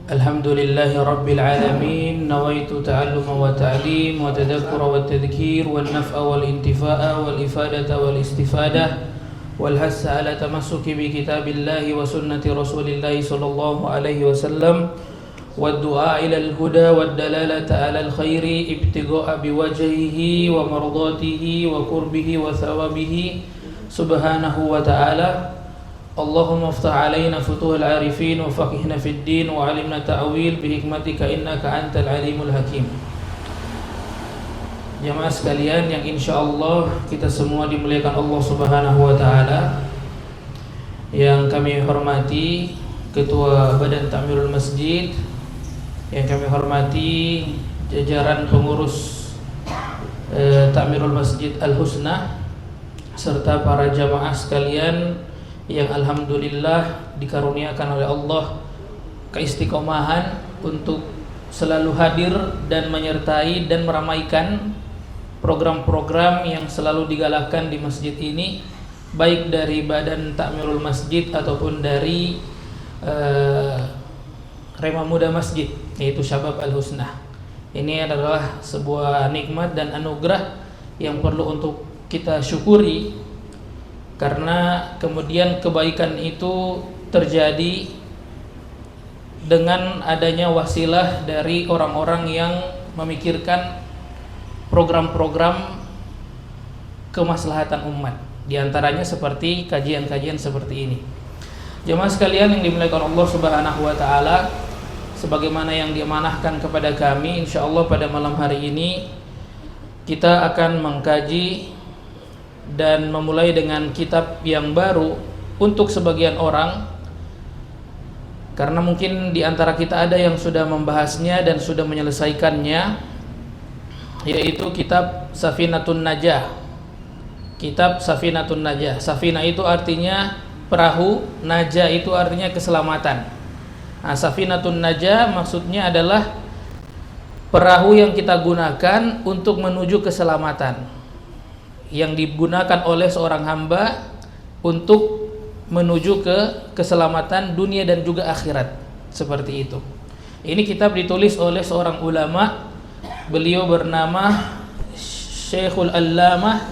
Alhamdulillahi Rabbil Alamin. Nawaitu ta'alluma wa ta'lim wa tadhakkura wa tadhkir wal naf'a wal intifa'a wal ifadata wal istifadah wal hassa ala tamassuki bi kitabillahi wa sunnati rasulillahi sallallahu alaihi wasallam wad du'a ila al huda wad dalalata ala al khairi ibtigha'a bi wajhihi wa mardatihi wa qurbihi wa thawabihi subhanahu wa ta'ala. Allahumma aftah alaina futuhal arifin wa faqihna fid din wa alimna ta'wil bi hikmatika innaka antal alimul hakim. Jamaah sekalian yang insyaallah kita semua dimuliakan Allah Subhanahu wa taala. Yang kami hormati Ketua Badan Ta'mirul Masjid, yang kami hormati jajaran pengurus Ta'mirul Masjid Al-Husna, serta para jamaah sekalian yang alhamdulillah dikaruniakan oleh Allah keistiqomahan untuk selalu hadir dan menyertai dan meramaikan program-program yang selalu digalakkan di masjid ini, baik dari Badan Ta'mirul Masjid ataupun dari Rema Muda Masjid, yaitu Syabab Al-Husna. Ini adalah sebuah nikmat dan anugerah yang perlu untuk kita syukuri, karena kemudian kebaikan itu terjadi dengan adanya wasilah dari orang-orang yang memikirkan program-program kemaslahatan umat, di antaranya seperti kajian-kajian seperti ini. Jemaah sekalian yang dimuliakan Allah Subhanahu wa taala, sebagaimana yang diamanahkan kepada kami, insyaallah pada malam hari ini kita akan mengkaji dan memulai dengan kitab yang baru untuk sebagian orang, karena mungkin di antara kita ada yang sudah membahasnya dan sudah menyelesaikannya, yaitu kitab Safinatun Najah. Kitab Safinatun Najah. Safina itu artinya perahu, najah itu artinya keselamatan. Nah, Safinatun Najah maksudnya adalah perahu yang kita gunakan untuk menuju keselamatan, yang digunakan oleh seorang hamba untuk menuju ke keselamatan dunia dan juga akhirat, seperti itu. Ini kitab ditulis oleh seorang ulama, beliau bernama Syekhul Allamah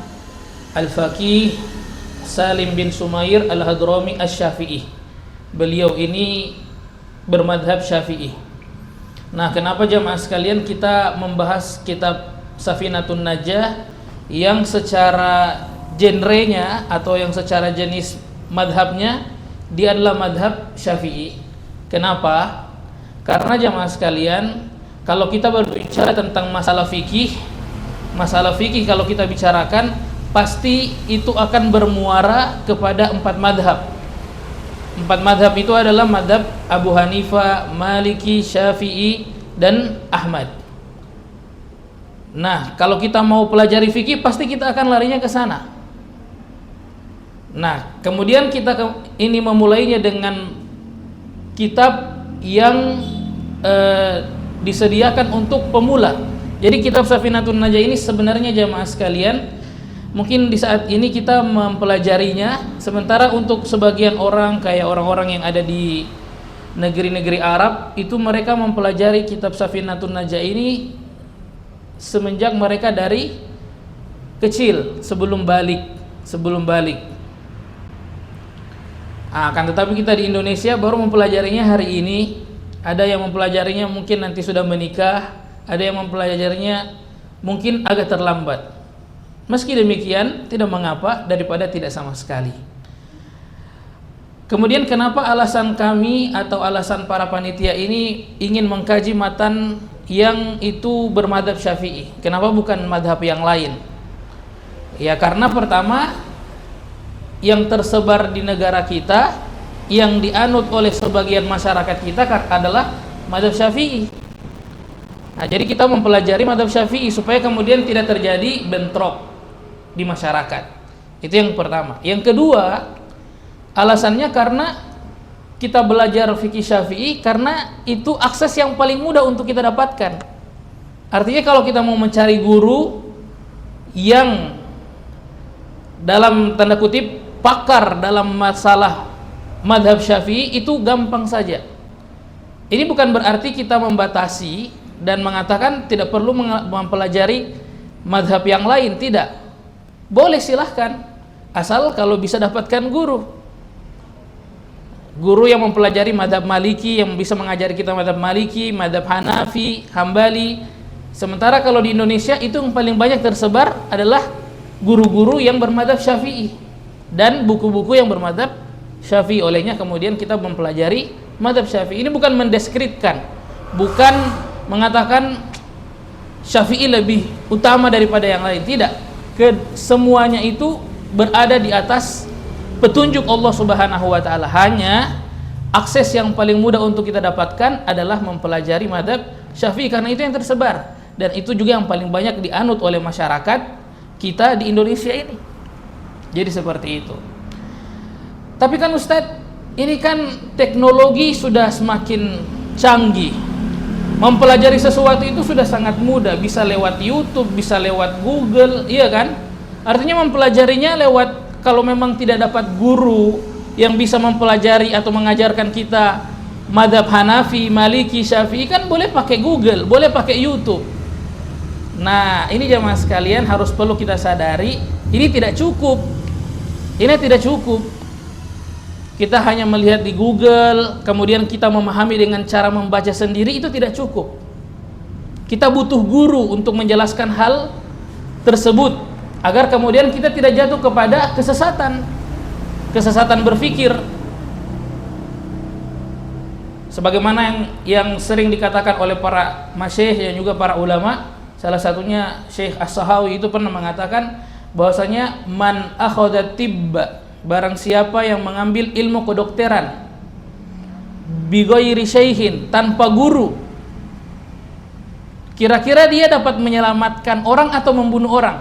Al-Faqih Salim bin Sumair Al-Hadrami Asy-Syafi'i. Beliau ini bermadhab Syafi'i. Nah, kenapa jamaah sekalian kita membahas kitab Safinatun Najah yang secara genrenya atau yang secara jenis madhabnya dia adalah madhab Syafi'i? Kenapa? Karena jamaah sekalian, kalau kita berbicara tentang masalah fikih kalau kita bicarakan, pasti itu akan bermuara kepada 4 madhab. 4 madhab itu adalah madhab Abu Hanifah, Maliki, Syafi'i, dan Ahmad. Nah, kalau kita mau pelajari fikih, pasti kita akan larinya ke sana. Nah, kemudian kita ini memulainya dengan kitab yang disediakan untuk pemula. Jadi kitab Safinatun Najah ini sebenarnya jamaah sekalian, mungkin di saat ini kita mempelajarinya, sementara untuk sebagian orang kayak orang-orang yang ada di negeri-negeri Arab, itu mereka mempelajari kitab Safinatun Najah ini semenjak mereka dari kecil, sebelum balik. Akan tetapi kita di Indonesia baru mempelajarinya hari ini. Ada yang mempelajarinya mungkin nanti sudah menikah, ada yang mempelajarinya mungkin agak terlambat. Meski demikian, tidak mengapa daripada tidak sama sekali. Kemudian kenapa alasan kami atau alasan para panitia ini ingin mengkaji matan yang itu bermadhab Syafi'i? Kenapa bukan madhab yang lain? Ya, karena pertama, yang tersebar di negara kita, yang dianut oleh sebagian masyarakat kita adalah madhab Syafi'i. Nah, jadi kita mempelajari madhab Syafi'i supaya kemudian tidak terjadi bentrok di masyarakat. Itu yang pertama. Yang kedua, alasannya karena kita belajar fikih Syafi'i karena itu akses yang paling mudah untuk kita dapatkan. Artinya kalau kita mau mencari guru yang dalam tanda kutip pakar dalam masalah madhab Syafi'i itu gampang saja. Ini bukan berarti kita membatasi dan mengatakan tidak perlu mempelajari madhab yang lain, tidak. Boleh, silahkan, asal kalau bisa dapatkan guru yang mempelajari madhab Maliki, yang bisa mengajari kita madhab Maliki, madhab Hanafi, Hambali. Sementara kalau di Indonesia itu yang paling banyak tersebar adalah guru-guru yang bermadhab Syafi'i dan buku-buku yang bermadhab Syafi'i. Olehnya kemudian kita mempelajari madhab Syafi'i. Ini bukan mendeskripsikan, bukan mengatakan Syafi'i lebih utama daripada yang lain, tidak. Semuanya itu berada di atas petunjuk Allah Subhanahu wa taala. Hanya akses yang paling mudah untuk kita dapatkan adalah mempelajari madhab Syafi'i, karena itu yang tersebar dan itu juga yang paling banyak dianut oleh masyarakat kita di Indonesia ini. Jadi seperti itu. Tapi kan Ustadz, ini kan teknologi sudah semakin canggih. Mempelajari sesuatu itu sudah sangat mudah, bisa lewat YouTube, bisa lewat Google, iya kan? Artinya mempelajarinya lewat, kalau memang tidak dapat guru yang bisa mempelajari atau mengajarkan kita madhab Hanafi, Maliki, Syafi'i, kan boleh pakai Google, boleh pakai YouTube. Nah, ini jemaah sekalian harus perlu kita sadari, ini tidak cukup. Ini tidak cukup. Kita hanya melihat di Google, kemudian kita memahami dengan cara membaca sendiri, itu tidak cukup. Kita butuh guru untuk menjelaskan hal tersebut, agar kemudian kita tidak jatuh kepada kesesatan berpikir. Sebagaimana yang sering dikatakan oleh para masyayikh dan juga para ulama, salah satunya Syekh As-Sahawi itu pernah mengatakan bahwasanya man akhadha tibba, barang siapa yang mengambil ilmu kedokteran bighairi syaihin, tanpa guru, kira-kira dia dapat menyelamatkan orang atau membunuh orang?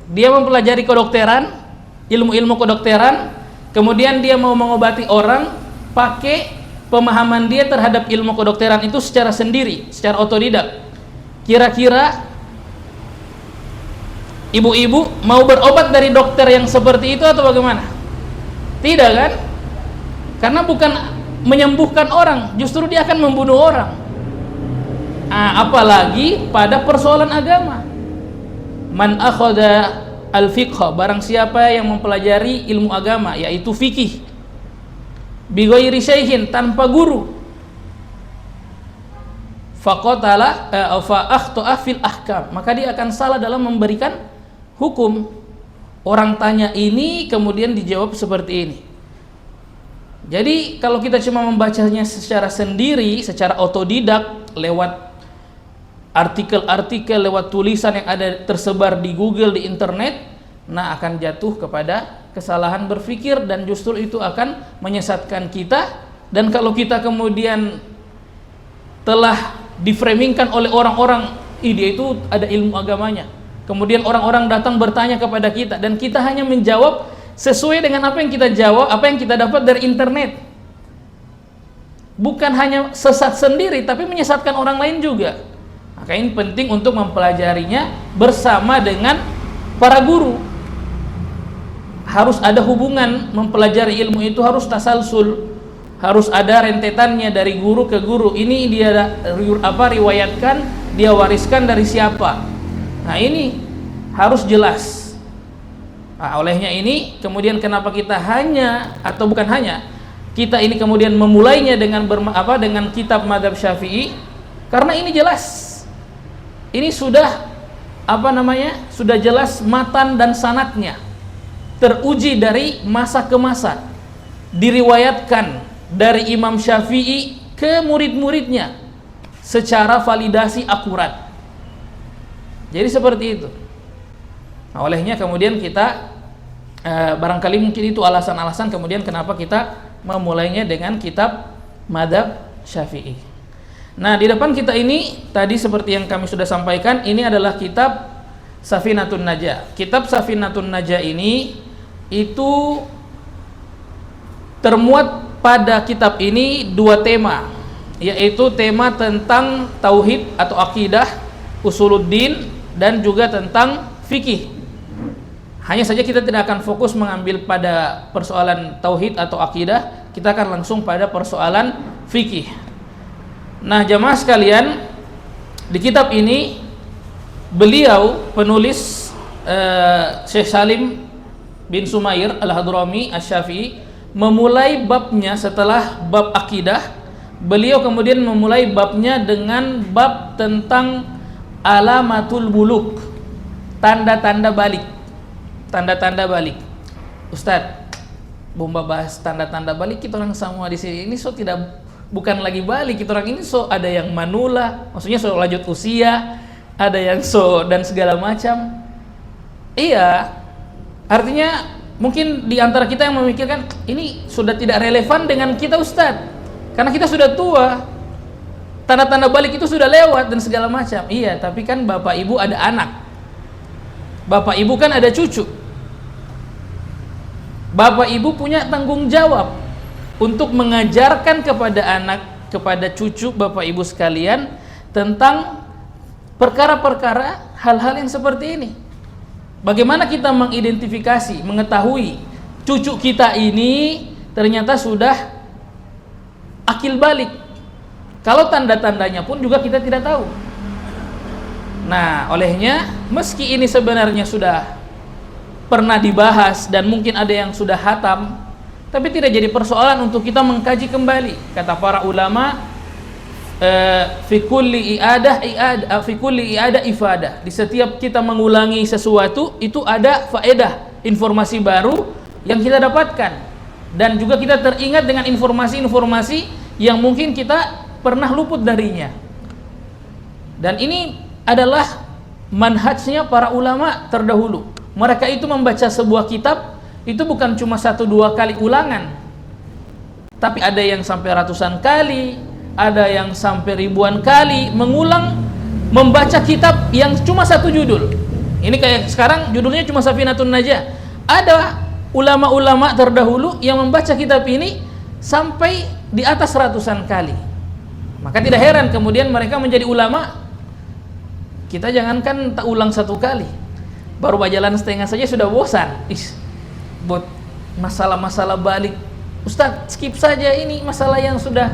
Dia mempelajari kedokteran, ilmu-ilmu kedokteran, kemudian dia mau mengobati orang pakai pemahaman dia terhadap ilmu kedokteran itu secara sendiri, secara otodidak. Kira-kira ibu-ibu mau berobat dari dokter yang seperti itu atau bagaimana? Tidak kan? Karena bukan menyembuhkan orang, justru dia akan membunuh orang. Apalagi pada persoalan agama. Man akhadha al-fiqha, barang siapa yang mempelajari ilmu agama, yaitu fikih, bighairi syaihin, tanpa guru, faqatala fa akhta'a fil ahkam, maka dia akan salah dalam memberikan hukum. Orang tanya ini kemudian dijawab seperti ini. Jadi kalau kita cuma membacanya secara sendiri, secara otodidak, lewat artikel-artikel, lewat tulisan yang ada tersebar di Google, di internet, nah akan jatuh kepada kesalahan berpikir dan justru itu akan menyesatkan kita. Dan kalau kita kemudian telah diframingkan oleh orang-orang, dia itu ada ilmu agamanya, kemudian orang-orang datang bertanya kepada kita dan kita hanya menjawab sesuai dengan apa yang kita jawab, apa yang kita dapat dari internet, bukan hanya sesat sendiri tapi menyesatkan orang lain juga. Maka ini penting untuk mempelajarinya bersama dengan para guru. Harus ada hubungan, mempelajari ilmu itu harus tasalsul, harus ada rentetannya dari guru ke guru. Ini dia riwayatkan, dia wariskan dari siapa. Nah ini harus jelas. Nah, olehnya ini kemudian kenapa kita hanya, atau bukan hanya, kita ini kemudian memulainya dengan dengan kitab madhab Syafi'i, karena ini jelas. Ini sudah sudah jelas matan dan sanadnya, teruji dari masa ke masa, diriwayatkan dari Imam Syafi'i ke murid-muridnya secara validasi akurat. Jadi seperti itu. Nah, olehnya kemudian kita barangkali mungkin itu alasan-alasan kemudian kenapa kita memulainya dengan kitab madhab Syafi'i. Nah, di depan kita ini tadi seperti yang kami sudah sampaikan, ini adalah kitab Safinatun Najah. Kitab Safinatun Najah ini itu termuat pada kitab ini dua tema, yaitu tema tentang tauhid atau akidah, usuluddin, dan juga tentang fikih. Hanya saja kita tidak akan fokus mengambil pada persoalan tauhid atau akidah, kita akan langsung pada persoalan fikih. Nah, jamaah sekalian, di kitab ini beliau penulis Syekh Salim bin Sumair Al-Hadrami Asy-Syafi'i memulai babnya setelah bab akidah. Beliau kemudian memulai babnya dengan bab tentang alamatul buluk, tanda-tanda balik. Tanda-tanda balik. Ustadz, bomba bahas tanda-tanda balik, kita orang semua di sini ini bukan lagi balik, kita orang ini ada yang manula, maksudnya lanjut usia, ada yang dan segala macam. Iya, artinya mungkin di antara kita yang memikirkan ini sudah tidak relevan dengan kita Ustadz, karena kita sudah tua, tanda-tanda balik itu sudah lewat dan segala macam. Iya, tapi kan bapak ibu ada anak, bapak ibu kan ada cucu, bapak ibu punya tanggung jawab untuk mengajarkan kepada anak, kepada cucu bapak ibu sekalian tentang perkara-perkara hal-hal yang seperti ini. Bagaimana kita mengidentifikasi, mengetahui cucu kita ini ternyata sudah akil balik, kalau tanda-tandanya pun juga kita tidak tahu. Nah, olehnya meski ini sebenarnya sudah pernah dibahas dan mungkin ada yang sudah hatam, tapi tidak jadi persoalan untuk kita mengkaji kembali. Kata para ulama, fi kulli i'adah ifadah. Di setiap kita mengulangi sesuatu itu ada faedah, informasi baru yang kita dapatkan, dan juga kita teringat dengan informasi-informasi yang mungkin kita pernah luput darinya. Dan ini adalah manhajnya para ulama terdahulu. Mereka itu membaca sebuah kitab itu bukan cuma 1-2 kali ulangan, tapi ada yang sampai ratusan kali, ada yang sampai ribuan kali mengulang membaca kitab yang cuma satu judul. Ini kayak sekarang judulnya cuma Safinatun Najah. Ada ulama-ulama terdahulu yang membaca kitab ini sampai di atas ratusan kali. Maka tidak heran kemudian mereka menjadi ulama. Kita jangankan tak ulang 1 kali, baru berjalan setengah saja sudah bosan. Buat masalah-masalah balik, Ustadz skip saja ini masalah yang sudah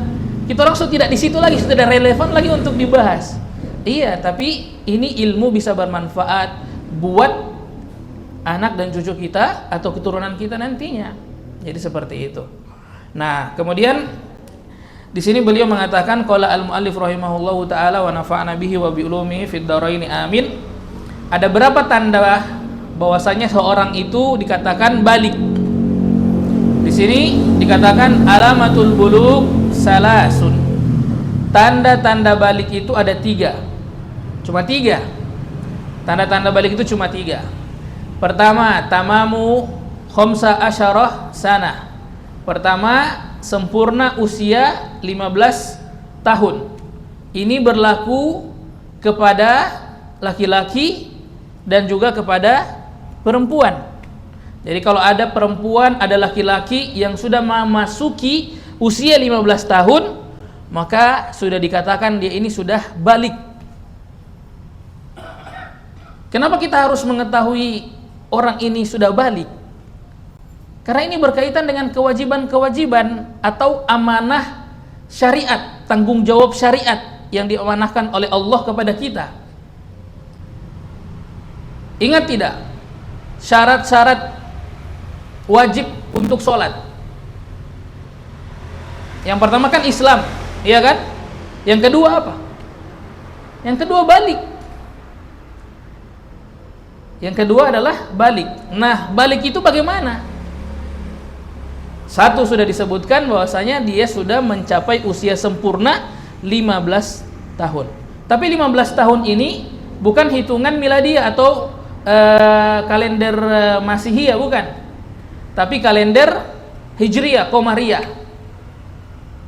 kita orang tidak di situ lagi, sudah relevan lagi untuk dibahas. Iya, tapi ini ilmu bisa bermanfaat buat anak dan cucu kita atau keturunan kita nantinya. Jadi seperti itu. Nah, kemudian di sini beliau mengatakan qala al-muallif rahimahullahu taala wa nafa'ana bihi wa bi ulumihi fid dharain amin. Ada berapa tanda bahwasanya seorang itu dikatakan balik? Di sini dikatakan alamatul bulugh salasun. Tanda-tanda balik itu ada 3. Cuma 3. Tanda-tanda balik itu cuma 3. Pertama, tamamu khamsa asyarah sana. Pertama, sempurna usia 15 tahun. Ini berlaku kepada laki-laki dan juga kepada perempuan. Jadi kalau ada perempuan, ada laki-laki yang sudah memasuki usia 15 tahun, maka sudah dikatakan dia ini sudah balik. Kenapa kita harus mengetahui orang ini sudah balik? Karena ini berkaitan dengan kewajiban-kewajiban atau amanah syariat, tanggung jawab syariat yang diamanahkan oleh Allah kepada kita. Ingat tidak? Syarat-syarat wajib untuk sholat. Yang pertama kan Islam, iya kan? Yang kedua apa? Yang kedua balik. Yang kedua adalah balik. Nah, balik itu bagaimana? Satu sudah disebutkan bahwasanya dia sudah mencapai usia sempurna 15 tahun. Tapi 15 tahun ini bukan hitungan miladiah atau kalender Masihiyah, bukan. Tapi kalender Hijriyah, Qamariyah.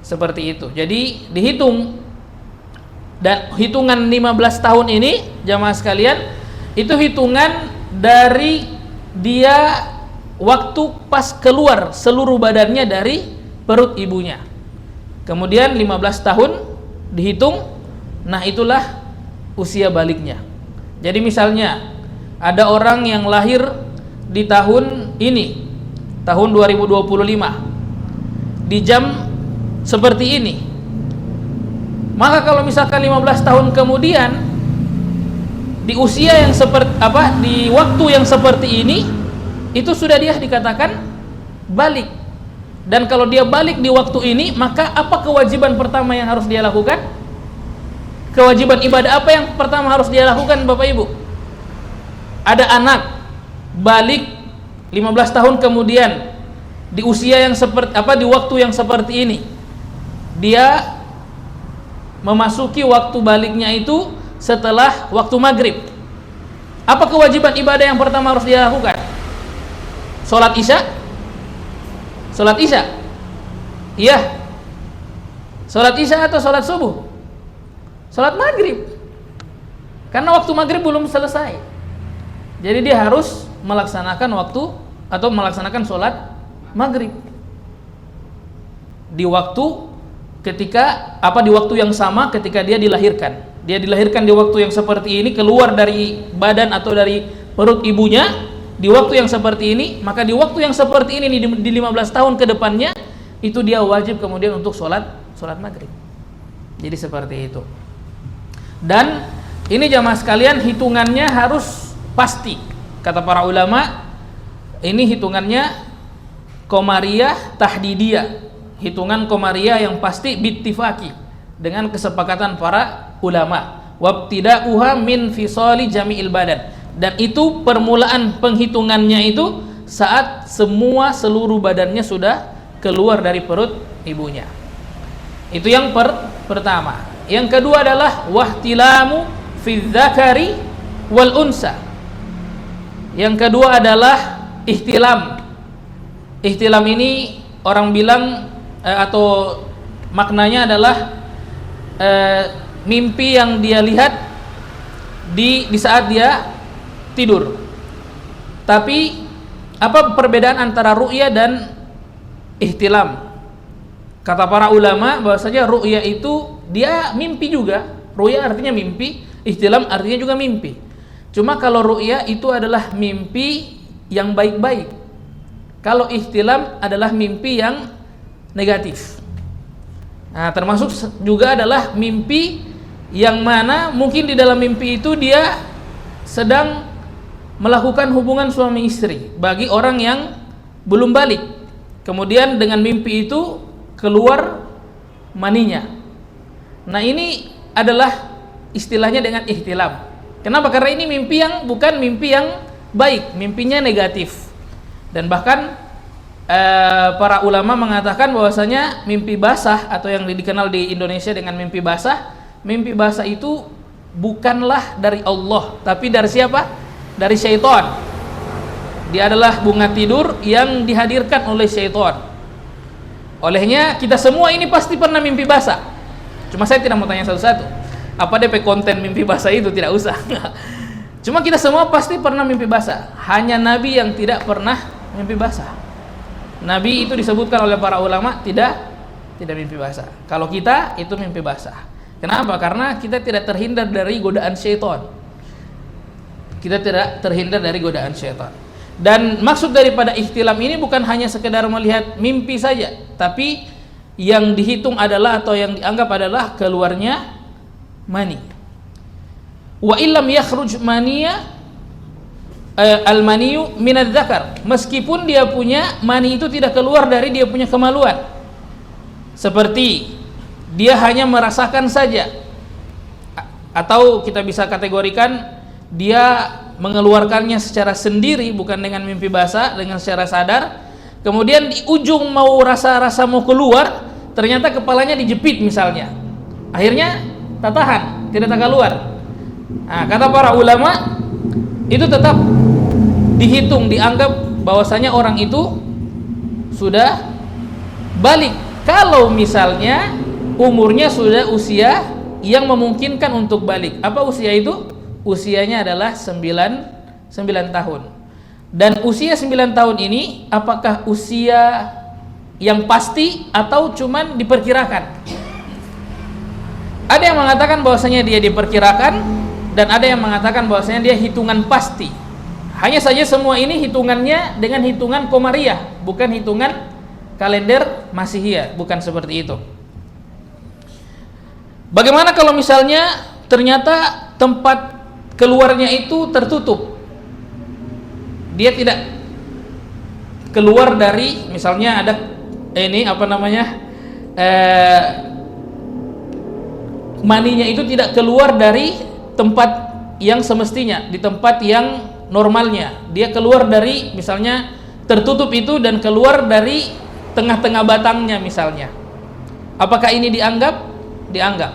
Seperti itu. Jadi dihitung, dan hitungan 15 tahun ini jamaah sekalian itu hitungan dari dia waktu pas keluar seluruh badannya dari perut ibunya. Kemudian 15 tahun dihitung, nah itulah usia baliknya. Jadi misalnya ada orang yang lahir di tahun ini, tahun 2025, di jam seperti ini, maka kalau misalkan 15 tahun kemudian di usia yang seperti di waktu yang seperti ini, itu sudah dia dikatakan balik. Dan kalau dia balik di waktu ini, maka apa kewajiban pertama yang harus dia lakukan? Kewajiban ibadah apa yang pertama harus dia lakukan, Bapak Ibu? Ada anak balik 15 tahun kemudian di usia yang seperti di waktu yang seperti ini, dia memasuki waktu baliknya itu setelah waktu maghrib. Apa kewajiban ibadah yang pertama harus dia lakukan? Sholat isya? Sholat isya? Iya. Sholat isya atau sholat subuh? Sholat maghrib. Karena waktu maghrib belum selesai. Jadi dia harus melaksanakan waktu atau melaksanakan sholat maghrib di waktu ketika di waktu yang sama ketika dia dilahirkan. Dia dilahirkan di waktu yang seperti ini, keluar dari badan atau dari perut ibunya di waktu yang seperti ini, maka di waktu yang seperti ini di 15 tahun ke depannya itu dia wajib kemudian untuk sholat maghrib. Jadi seperti itu. Dan ini jamaah sekalian, hitungannya harus pasti. Kata para ulama, ini hitungannya qamariyah tahdidiyah, hitungan qamariyah yang pasti bittifaqi, dengan kesepakatan para ulama. Wabtida'uha min fisali jami'il badan, dan itu permulaan penghitungannya itu saat seluruh badannya sudah keluar dari perut ibunya. Itu yang pertama. Yang kedua adalah wahtilamu fi dzakari wal unsa. Yang kedua adalah ihtilam. Ihtilam ini orang bilang atau maknanya adalah mimpi yang dia lihat di saat dia tidur. Tapi apa perbedaan antara ru'ya dan ihtilam? Kata para ulama bahwasanya ru'ya itu dia mimpi juga. Ru'ya artinya mimpi, ihtilam artinya juga mimpi. Cuma kalau ru'ya itu adalah mimpi yang baik-baik. Kalau ihtilam adalah mimpi yang negatif. Nah, termasuk juga adalah mimpi yang mana mungkin di dalam mimpi itu dia sedang melakukan hubungan suami istri bagi orang yang belum balik. Kemudian dengan mimpi itu keluar maninya. Nah, ini adalah istilahnya dengan ihtilam. Kenapa? Karena ini mimpi yang bukan mimpi yang baik, mimpinya negatif. Dan bahkan para ulama mengatakan bahwasanya mimpi basah atau yang dikenal di Indonesia dengan mimpi basah itu bukanlah dari Allah, tapi dari siapa? Dari syaitan. Dia adalah bunga tidur yang dihadirkan oleh syaitan. Olehnya kita semua ini pasti pernah mimpi basah. Cuma saya tidak mau tanya satu-satu. Apa DP konten mimpi basah itu, tidak usah. Cuma kita semua pasti pernah mimpi basah. Hanya Nabi yang tidak pernah mimpi basah. Nabi itu disebutkan oleh para ulama tidak mimpi basah. Kalau kita itu mimpi basah. Kenapa? Karena kita tidak terhindar dari godaan syaitan. Kita tidak terhindar dari godaan syaitan. Dan maksud daripada ihtilam ini bukan hanya sekedar melihat mimpi saja, tapi yang dihitung adalah atau yang dianggap adalah keluarnya mani. Wa illam yakhruj maniya al-maniyu minadz dzakar, meskipun dia punya mani itu tidak keluar dari dia punya kemaluan, seperti dia hanya merasakan saja, atau kita bisa kategorikan dia mengeluarkannya secara sendiri, bukan dengan mimpi basah, dengan secara sadar. Kemudian di ujung mau rasa mau keluar, ternyata kepalanya dijepit misalnya, akhirnya tak tahan, tidak keluar. Nah, kata para ulama itu tetap dihitung, dianggap bahwasanya orang itu sudah balik kalau misalnya umurnya sudah usia yang memungkinkan untuk balik. Apa usia itu? Usianya adalah 9 tahun. Dan usia 9 tahun ini apakah usia yang pasti atau cuman diperkirakan? Ada yang mengatakan bahwasanya dia diperkirakan, dan ada yang mengatakan bahwasanya dia hitungan pasti. Hanya saja semua ini hitungannya dengan hitungan Komariah, bukan hitungan kalender Masihiyah, bukan seperti itu. Bagaimana kalau misalnya ternyata tempat keluarnya itu tertutup, dia tidak keluar dari, misalnya ada maninya itu tidak keluar dari tempat yang semestinya, di tempat yang normalnya, dia keluar dari, misalnya tertutup itu dan keluar dari tengah-tengah batangnya misalnya, apakah ini dianggap? Dianggap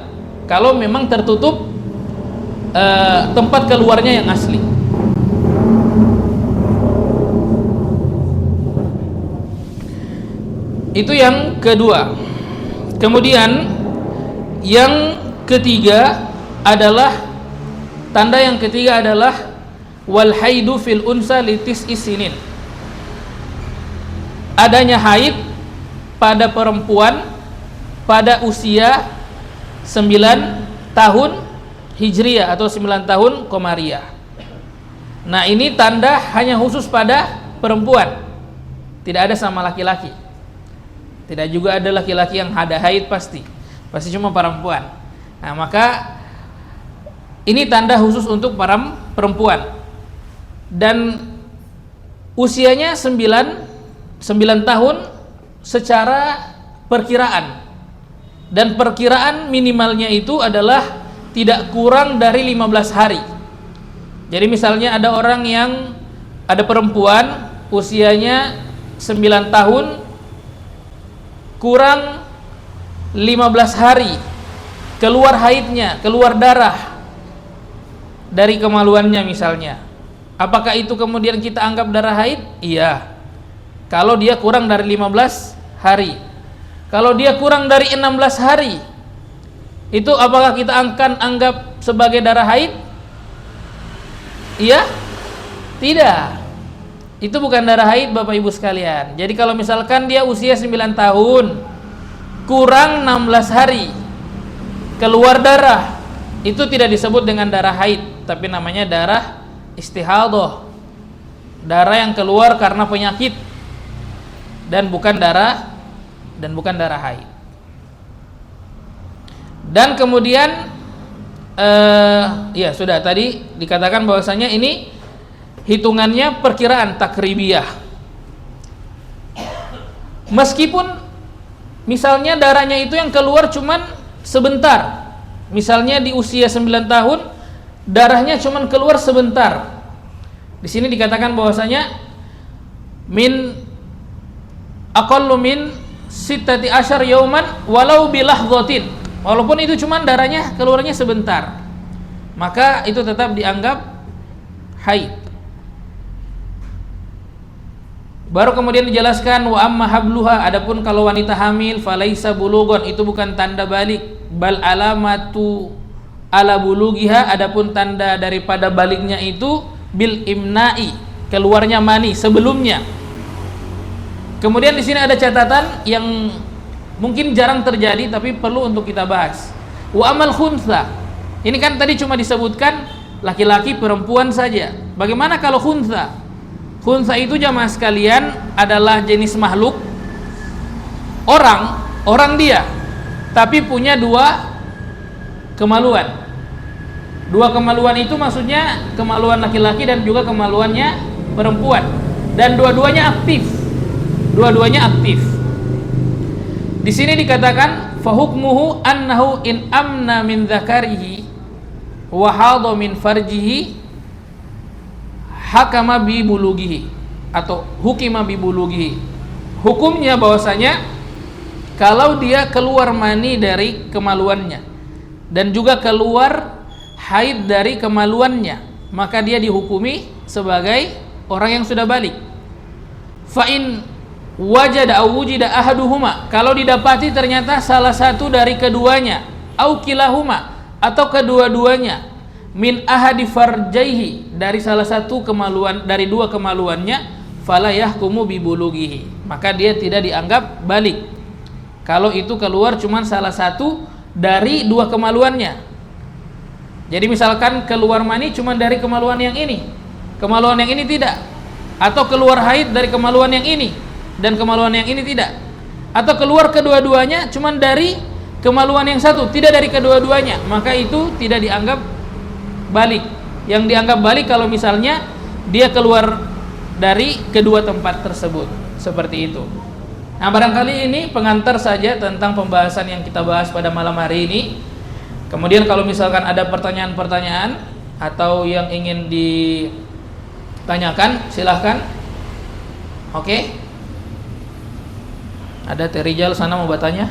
kalau memang tertutup tempat keluarnya yang asli. Itu yang kedua. Kemudian yang ketiga adalah, tanda yang ketiga adalah wal haidu fil unsa litis isinin, adanya haid pada perempuan pada usia 9 tahun Hijriyah atau 9 tahun Qamariyah. Nah, ini tanda hanya khusus pada perempuan, tidak ada sama laki-laki. Tidak juga ada laki-laki yang ada haid, pasti cuma perempuan. Nah, maka ini tanda khusus untuk para perempuan. Dan usianya 9 tahun secara perkiraan, dan perkiraan minimalnya itu adalah tidak kurang dari 15 hari. Jadi misalnya ada orang yang, ada perempuan usianya 9 tahun kurang 15 hari keluar haidnya, keluar darah dari kemaluannya misalnya, apakah itu kemudian kita anggap darah haid? Iya, kalau dia kurang dari 15 hari. Kalau dia kurang dari 16 hari, itu apakah kita akan anggap sebagai darah haid? Iya? Tidak. Itu bukan darah haid, Bapak Ibu sekalian. Jadi kalau misalkan dia usia 9 tahun kurang 16 hari keluar darah, itu tidak disebut dengan darah haid, tapi namanya darah istihadah, darah yang keluar karena penyakit, dan bukan darah haid. Dan kemudian ya sudah tadi dikatakan bahwasanya ini hitungannya perkiraan takribiyah. Meskipun misalnya darahnya itu yang keluar cuman sebentar, misalnya di usia 9 tahun darahnya cuman keluar sebentar. Di sini dikatakan bahwasanya min aqallu min sittati asyar yauman walau bilahzatin, walaupun itu cuman darahnya keluarnya sebentar, maka itu tetap dianggap haid. Baru kemudian dijelaskan wa amma habluha, adapun kalau wanita hamil falaisa bulugon, itu bukan tanda balik, bal alamatu ala bulugiha, adapun tanda daripada baliknya itu bil imna'i, keluarnya mani sebelumnya. Kemudian di sini ada catatan yang mungkin jarang terjadi tapi perlu untuk kita bahas. Wa amal khuntha, ini kan tadi cuma disebutkan laki-laki perempuan saja. Bagaimana kalau khuntha? Khuntha itu jamaah sekalian adalah jenis makhluk, orang dia, tapi punya dua kemaluan. Dua kemaluan itu maksudnya kemaluan laki-laki dan juga kemaluannya perempuan, dan dua-duanya aktif. Di sini dikatakan fahukmuhu annahu in amna min dzakarihi wa hadha min farjihi hakama bi bulugihi, atau hukima bi bulugihi. Hukumnya bahwasanya kalau dia keluar mani dari kemaluannya dan juga keluar haid dari kemaluannya, maka dia dihukumi sebagai orang yang sudah balik. Fa in wajada aw wujida ahaduhuma, kalau didapati ternyata salah satu dari keduanya, au kilahuma, atau kedua-duanya, min ahadi farjaihi, dari salah satu kemaluan, dari dua kemaluannya, fala yahkumu bi bulughihi, maka dia tidak dianggap balik kalau itu keluar cuman salah satu dari dua kemaluannya. Jadi misalkan keluar mani cuman dari kemaluan yang ini, kemaluan yang ini tidak, atau keluar haid dari kemaluan yang ini dan kemaluan yang ini tidak, atau keluar kedua-duanya cuman dari kemaluan yang satu, tidak dari kedua-duanya, maka itu tidak dianggap balik. Yang dianggap balik kalau misalnya dia keluar dari kedua tempat tersebut, seperti itu. Nah, barangkali ini pengantar saja tentang pembahasan yang kita bahas pada malam hari ini. Kemudian kalau misalkan ada pertanyaan-pertanyaan atau yang ingin ditanyakan, silahkan. Oke. Ada Terijal sana mau bertanya?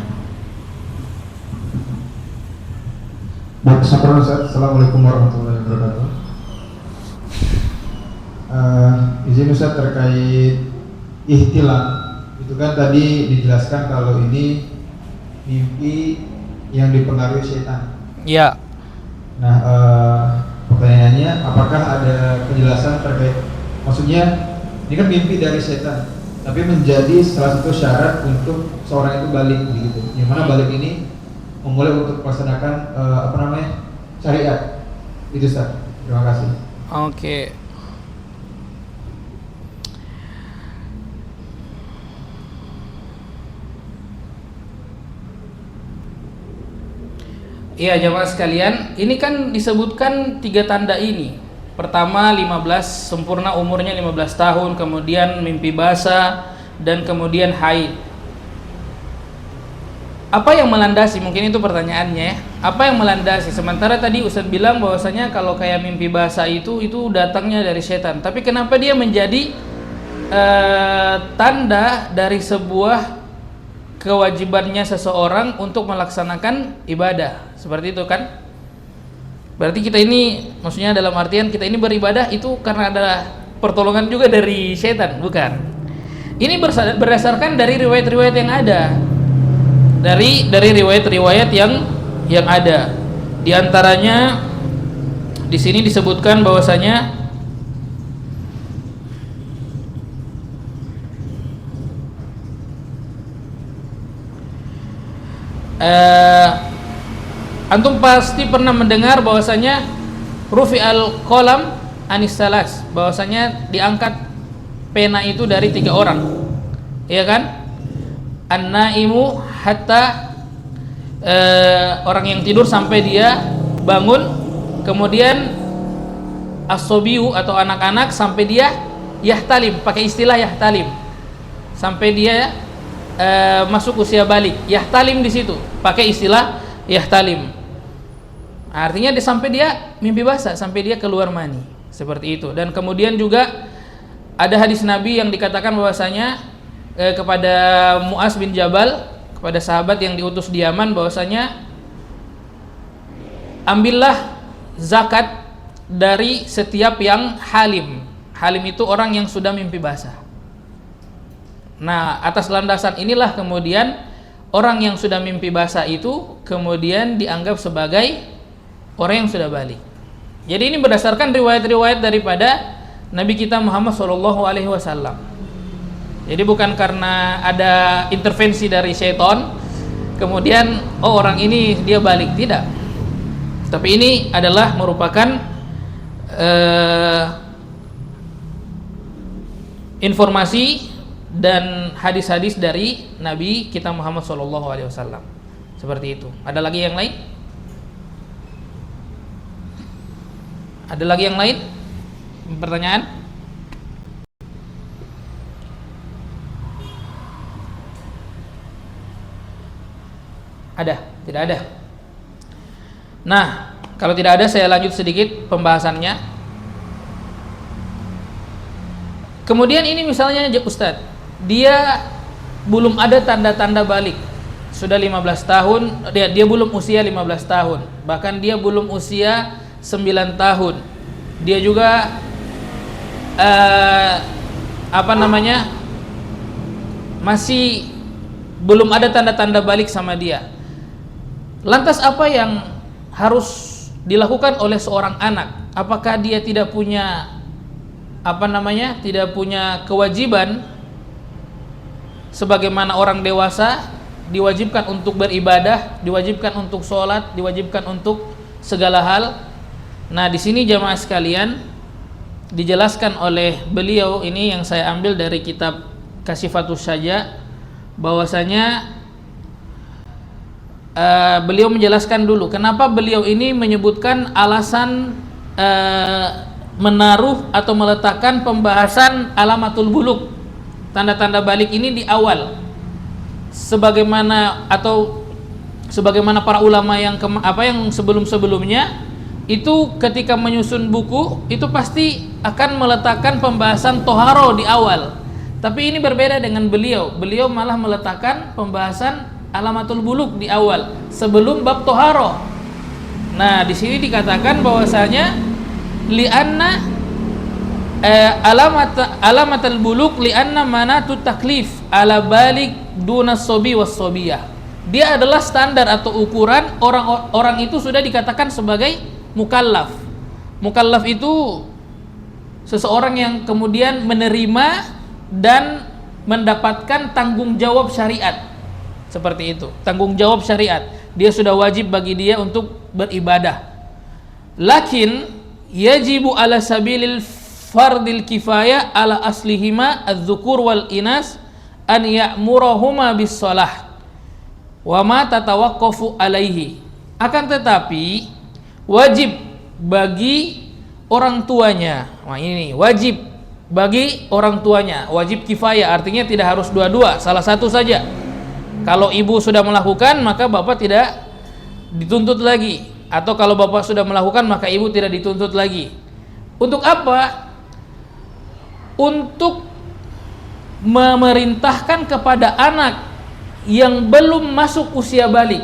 Assalamualaikum warahmatullahi wabarakatuh. Izin Ustaz terkait ihtilam. Itu kan tadi dijelaskan kalau ini mimpi yang dipengaruhi setan. Ya. Nah, pertanyaannya, apakah ada penjelasan terkait, maksudnya ini kan mimpi dari setan, tapi menjadi salah satu syarat untuk seorang itu balik begitu. Yang mana balik ini memulai untuk melaksanakan syariat. Itu Ustaz. Terima kasih. Oke. Iya jamaah sekalian, ini kan disebutkan 3 tanda ini. Pertama 15, sempurna umurnya 15 tahun, kemudian mimpi basah, dan kemudian haid. Apa yang melandasi? Mungkin itu pertanyaannya. Apa yang melandasi? Sementara tadi Ustaz bilang bahwasanya kalau kayak mimpi basah itu datangnya dari setan. Tapi kenapa dia menjadi tanda dari sebuah kewajibannya seseorang untuk melaksanakan ibadah, seperti itu kan? Berarti kita ini, maksudnya dalam artian kita ini beribadah itu karena ada pertolongan juga dari setan, bukan? Ini berdasarkan dari riwayat-riwayat yang ada, dari riwayat-riwayat yang ada. Di antaranya di sini disebutkan bahwasanya antum pasti pernah mendengar bahwasanya rufi'al qalam anis salas, bahwasanya diangkat pena itu dari 3 orang, iya kan? An-naimu hatta orang yang tidur sampai dia bangun, kemudian as-sobiyu atau anak-anak sampai dia yahtalim, pakai istilah yahtalim, sampai dia masuk usia balik. Yahtalim di situ pakai istilah yahtalim. Artinya sampai dia mimpi basah, sampai dia keluar mani, seperti itu. Dan kemudian juga ada hadis Nabi yang dikatakan bahwasanya kepada Mu'az bin Jabal, kepada sahabat yang diutus di Yaman, bahwasanya ambillah zakat dari setiap yang halim. Halim itu orang yang sudah mimpi basah. Nah, atas landasan inilah kemudian orang yang sudah mimpi basah itu kemudian dianggap sebagai orang yang sudah balik. Jadi ini berdasarkan riwayat-riwayat daripada Nabi kita Muhammad SAW. Jadi bukan karena ada intervensi dari syaitan kemudian orang ini dia balik, tidak. Tapi ini adalah merupakan informasi dan hadis-hadis dari Nabi kita Muhammad SAW. Seperti itu. Ada lagi yang lain? Ada lagi yang lain? Pertanyaan? Ada? Tidak ada? Nah, kalau tidak ada saya lanjut sedikit pembahasannya. Kemudian ini misalnya Ustadz, dia belum ada tanda-tanda balik, sudah 15 tahun, dia belum usia 15 tahun, bahkan dia belum usia 9 tahun, dia juga masih belum ada tanda-tanda balik sama dia. Lantas apa yang harus dilakukan oleh seorang anak? Apakah dia tidak punya tidak punya kewajiban sebagaimana orang dewasa, diwajibkan untuk beribadah, diwajibkan untuk sholat, diwajibkan untuk segala hal? Nah, di sini jamaah sekalian, dijelaskan oleh beliau ini yang saya ambil dari kitab Kasyifatus Saja, bahwasanya beliau menjelaskan dulu kenapa beliau ini menyebutkan alasan menaruh atau meletakkan pembahasan alamatul buluk, tanda-tanda balik ini di awal, sebagaimana para ulama yang sebelum-sebelumnya itu ketika menyusun buku itu pasti akan meletakkan pembahasan toharo di awal. Tapi ini berbeda dengan beliau malah meletakkan pembahasan alamatul buluk di awal sebelum bab toharo. Nah, di sini dikatakan bahwasanya li'anna alamatul buluk li'anna manatut taklif ala balik dunas sobi was sobiyah. Dia adalah standar atau ukuran orang itu sudah dikatakan sebagai mukallaf. Mukallaf itu seseorang yang kemudian menerima dan mendapatkan tanggung jawab syariat. Seperti itu, tanggung jawab syariat. Dia sudah wajib bagi dia untuk beribadah. Lakin yajibu ala sabilil fardil kifayah ala aslihima adz-dzukur wal inas an ya'murahuma bis shalah wa ma tatawaqqafu alaihi. Akan tetapi wajib bagi orang tuanya. Nah, ini wajib bagi orang tuanya, wajib kifayah, artinya tidak harus dua-dua, salah satu saja. Kalau ibu sudah melakukan, maka bapak tidak dituntut lagi, atau kalau bapak sudah melakukan, maka ibu tidak dituntut lagi. Untuk apa? Untuk memerintahkan kepada anak yang belum masuk usia balik,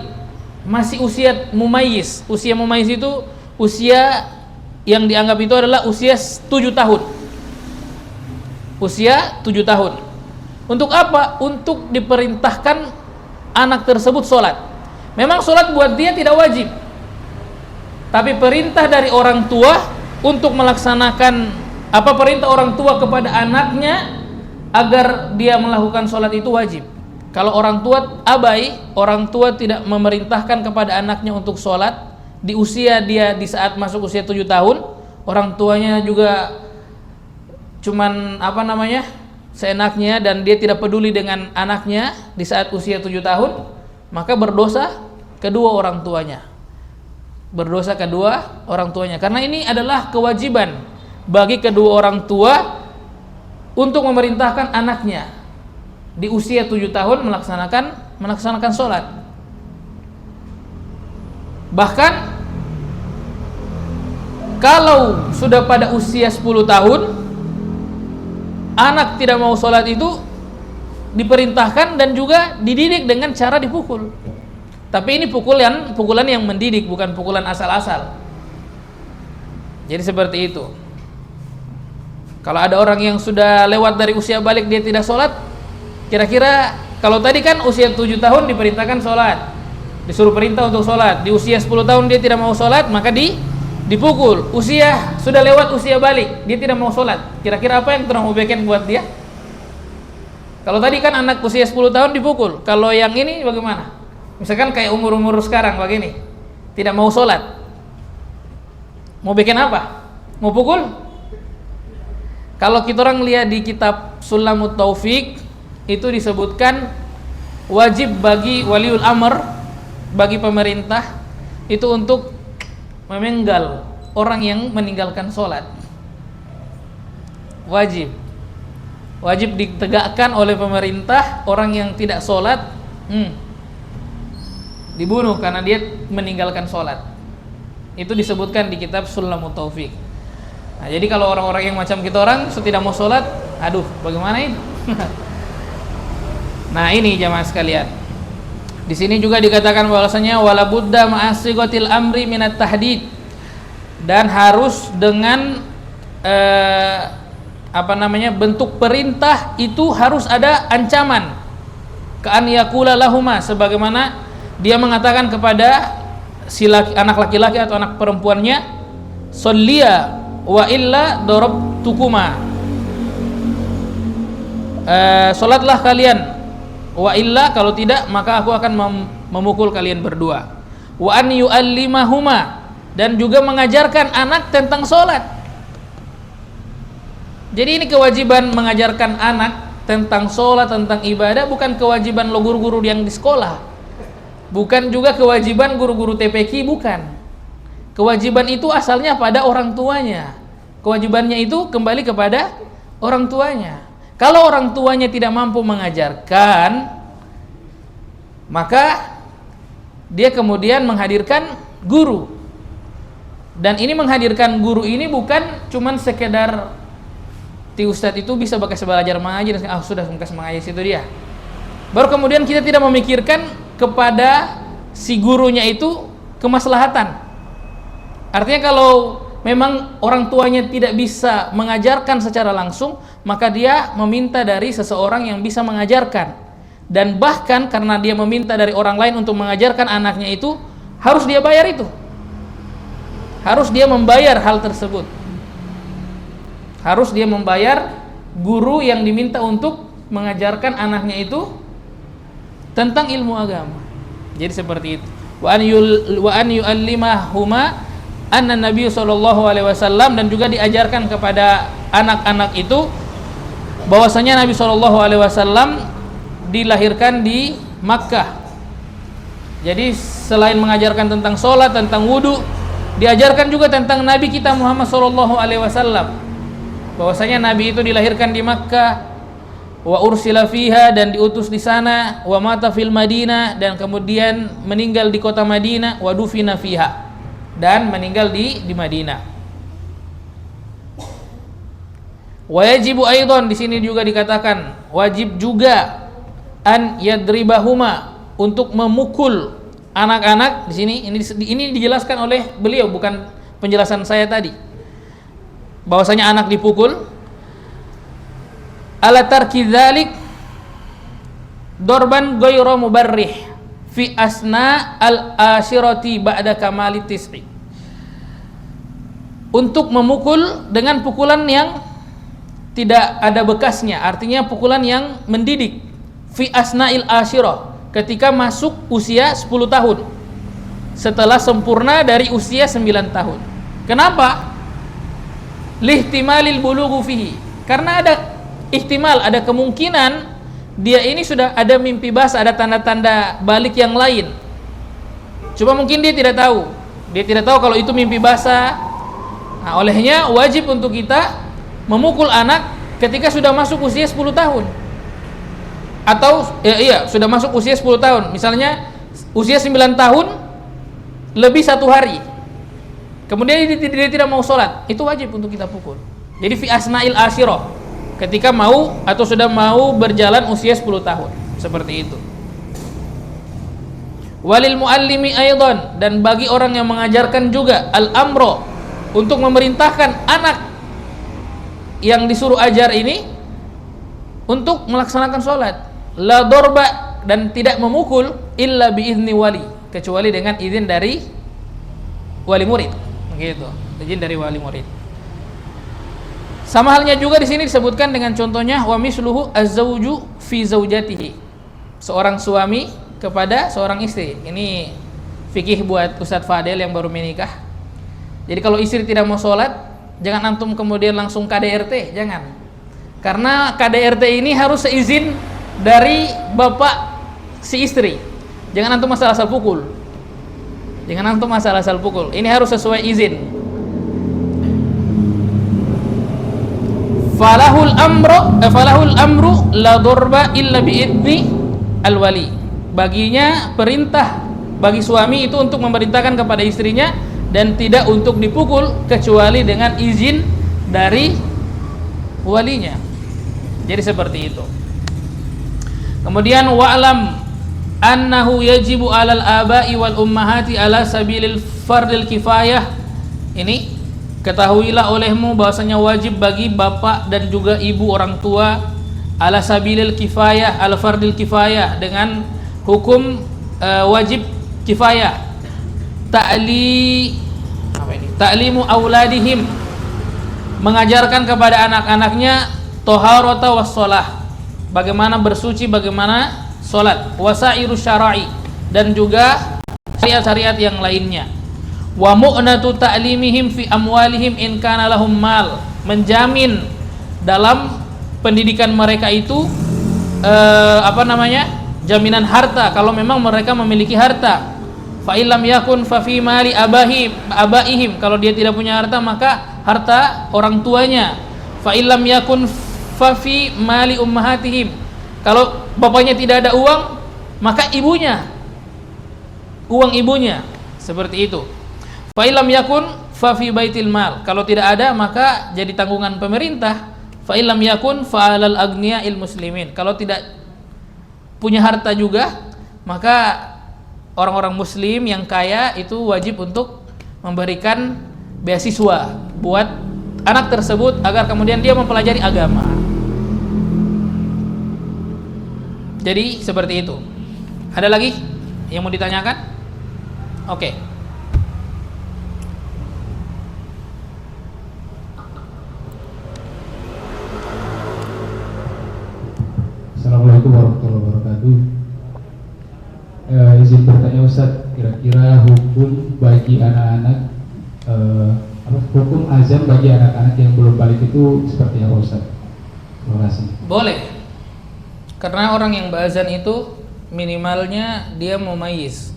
masih usia mumayyiz. Usia mumayyiz itu usia yang dianggap itu adalah usia 7 tahun. Usia 7 tahun. Untuk apa? Untuk diperintahkan anak tersebut sholat. Memang sholat buat dia tidak wajib, tapi perintah dari orang tua untuk melaksanakan perintah orang tua kepada anaknya agar dia melakukan sholat itu wajib. Kalau orang tua abai, orang tua tidak memerintahkan kepada anaknya untuk sholat di usia dia, di saat masuk usia 7 tahun, orang tuanya juga cuman seenaknya dan dia tidak peduli dengan anaknya di saat usia 7 tahun, maka berdosa kedua orang tuanya. Berdosa kedua orang tuanya, karena ini adalah kewajiban bagi kedua orang tua untuk memerintahkan anaknya di usia 7 tahun melaksanakan sholat. Bahkan kalau sudah pada usia 10 tahun anak tidak mau sholat itu diperintahkan dan juga dididik dengan cara dipukul. Tapi ini pukulan yang mendidik, bukan pukulan asal-asal. Jadi seperti itu. Kalau ada orang yang sudah lewat dari usia balik dia tidak sholat, kira-kira kalau tadi kan usia 7 tahun diperintahkan sholat, disuruh perintah untuk sholat, di usia 10 tahun dia tidak mau sholat, maka dipukul. Usia sudah lewat usia balik, dia tidak mau sholat, kira-kira apa yang mau bikin buat dia? Kalau tadi kan anak usia 10 tahun dipukul, kalau yang ini bagaimana? Misalkan kayak umur-umur sekarang begini, tidak mau sholat, mau bikin apa? Mau pukul? Kalau kita orang lihat di kitab Sulamut Taufik, itu disebutkan wajib bagi waliul amr, bagi pemerintah itu untuk memenggal orang yang meninggalkan sholat. Wajib ditegakkan oleh pemerintah, orang yang tidak sholat dibunuh karena dia meninggalkan sholat. Itu disebutkan di kitab Sulamut Taufik. Nah, jadi kalau orang-orang yang macam kita orang tidak mau sholat, aduh bagaimana ini? Nah ini jamaah sekalian, di sini juga dikatakan bahwasanya wala budda ma'asigotil amri minat tahdid, dan harus dengan bentuk perintah itu harus ada ancaman, ka'an yakula lahuma, sebagaimana dia mengatakan kepada si anak laki-laki atau anak perempuannya, sholliya wa illa darabtukuma, sholatlah kalian, wa illa kalau tidak maka aku akan memukul kalian berdua. Wa an yu'allimahuma, dan juga mengajarkan anak tentang sholat. Jadi ini kewajiban mengajarkan anak tentang sholat, tentang ibadah, bukan kewajiban lo guru-guru yang di sekolah, bukan juga kewajiban guru-guru TPQ, bukan. Kewajiban itu asalnya pada orang tuanya. Kewajibannya itu kembali kepada orang tuanya. Kalau orang tuanya tidak mampu mengajarkan, maka dia kemudian menghadirkan guru. Dan ini menghadirkan guru ini bukan cuman sekedar ti ustadz itu bisa bekas belajar mengaji dan sudah bekas mengaji situ dia. Baru kemudian kita tidak memikirkan kepada si gurunya itu kemaslahatan. Artinya kalau memang orang tuanya tidak bisa mengajarkan secara langsung, maka dia meminta dari seseorang yang bisa mengajarkan. Dan bahkan karena dia meminta dari orang lain untuk mengajarkan anaknya itu, harus dia bayar itu. Harus dia membayar hal tersebut. Harus dia membayar guru yang diminta untuk mengajarkan anaknya itu tentang ilmu agama. Jadi seperti itu. Wa an yu'allimahuma anna Nabi sallallahu alaihi wasallam, dan juga diajarkan kepada anak-anak itu bahwasanya Nabi sallallahu alaihi wasallam dilahirkan di Makkah. Jadi selain mengajarkan tentang sholat, tentang wudu, diajarkan juga tentang Nabi kita Muhammad sallallahu alaihi wasallam. Bahwasanya Nabi itu dilahirkan di Makkah, wa ursila fiha, dan diutus di sana, wa mata fil Madinah, dan kemudian meninggal di kota Madinah, wa dufina fiha, dan meninggal di Madinah. Wa yajibu aidan, di sini juga dikatakan wajib juga an yadribahuma, untuk memukul anak-anak. Di sini ini dijelaskan oleh beliau, bukan penjelasan saya tadi. Bahwasanya anak dipukul ala tarki dzalik dorban ghairu mubarrih fi asna al-ashirati ba'da kamali tis'i, untuk memukul dengan pukulan yang tidak ada bekasnya, artinya pukulan yang mendidik, fi asna'il ashirah, ketika masuk usia 10 tahun, setelah sempurna dari usia 9 tahun. Kenapa? Lihtimalil bulughu fihi, karena ada ihtimal, ada kemungkinan dia ini sudah ada mimpi basah, ada tanda-tanda balik yang lain. Cuma mungkin dia tidak tahu kalau itu mimpi basah. Nah, olehnya wajib untuk kita memukul anak ketika sudah masuk usia 10 tahun. Atau sudah masuk usia 10 tahun. Misalnya usia 9 tahun lebih 1 hari. Kemudian dia tidak mau sholat, itu wajib untuk kita pukul. Jadi fi asna'il ashirah, ketika mau atau sudah mau berjalan usia 10 tahun, seperti itu. Walil muallimi aidan, dan bagi orang yang mengajarkan juga al-amro, untuk memerintahkan anak yang disuruh ajar ini untuk melaksanakan sholat. La dorba, dan tidak memukul illa biizni wali, kecuali dengan izin dari wali murid. Gitu, izin dari wali murid. Sama halnya juga di sini disebutkan dengan contohnya wa misluhu az-zawju fi zaujatihi, seorang suami kepada seorang istri. Ini fikih buat Ustadz Fadel yang baru menikah. Jadi kalau istri tidak mau sholat, jangan antum kemudian langsung KDRT, jangan. Karena KDRT ini harus seizin dari bapak si istri. Jangan antum asal-asal pukul. Jangan antum asal-asal pukul. Ini harus sesuai izin. Falahul amru la dorba illa biidni al-wali. Baginya perintah bagi suami itu untuk memerintahkan kepada istrinya dan tidak untuk dipukul kecuali dengan izin dari walinya. Jadi seperti itu. Kemudian wa'lam annahu yajibu 'alal aba'i wal ummahati 'ala sabilil fardil kifayah. Ini ketahuilah olehmu bahwasanya wajib bagi bapak dan juga ibu orang tua 'ala sabilil kifayah, al fardil kifayah, dengan hukum wajib kifayah. Ta'limu auladihim, mengajarkan kepada anak-anaknya toharata was shalah, bagaimana bersuci, bagaimana sholat, wasairu syara'i, dan juga syariat-syariat yang lainnya. Wa mu'natu ta'limihim fi amwalihim in kana lahum mal, menjamin dalam pendidikan mereka itu jaminan harta kalau memang mereka memiliki harta. Fa illam yakun fa fi mali abaihim, kalau dia tidak punya harta maka harta orang tuanya. Fa illam yakun fa fi mali ummahatihim, kalau bapaknya tidak ada uang maka ibunya, uang ibunya, seperti itu. Fa illam yakun fa fi baitil mal, kalau tidak ada maka jadi tanggungan pemerintah. Fa illam yakun fa alal aghniya'il muslimin, kalau tidak punya harta juga maka orang-orang muslim yang kaya itu wajib untuk memberikan beasiswa buat anak tersebut agar kemudian dia mempelajari agama. Jadi seperti itu. Ada lagi yang mau ditanyakan? Oke. Assalamualaikum warahmatullahi wabarakatuh. Izin bertanya Ustaz, kira-kira hukum bagi anak-anak hukum azan bagi anak-anak yang belum balik itu seperti apa Ustaz? Terima kasih. Boleh. Karena orang yang beazan itu minimalnya dia mumayyiz.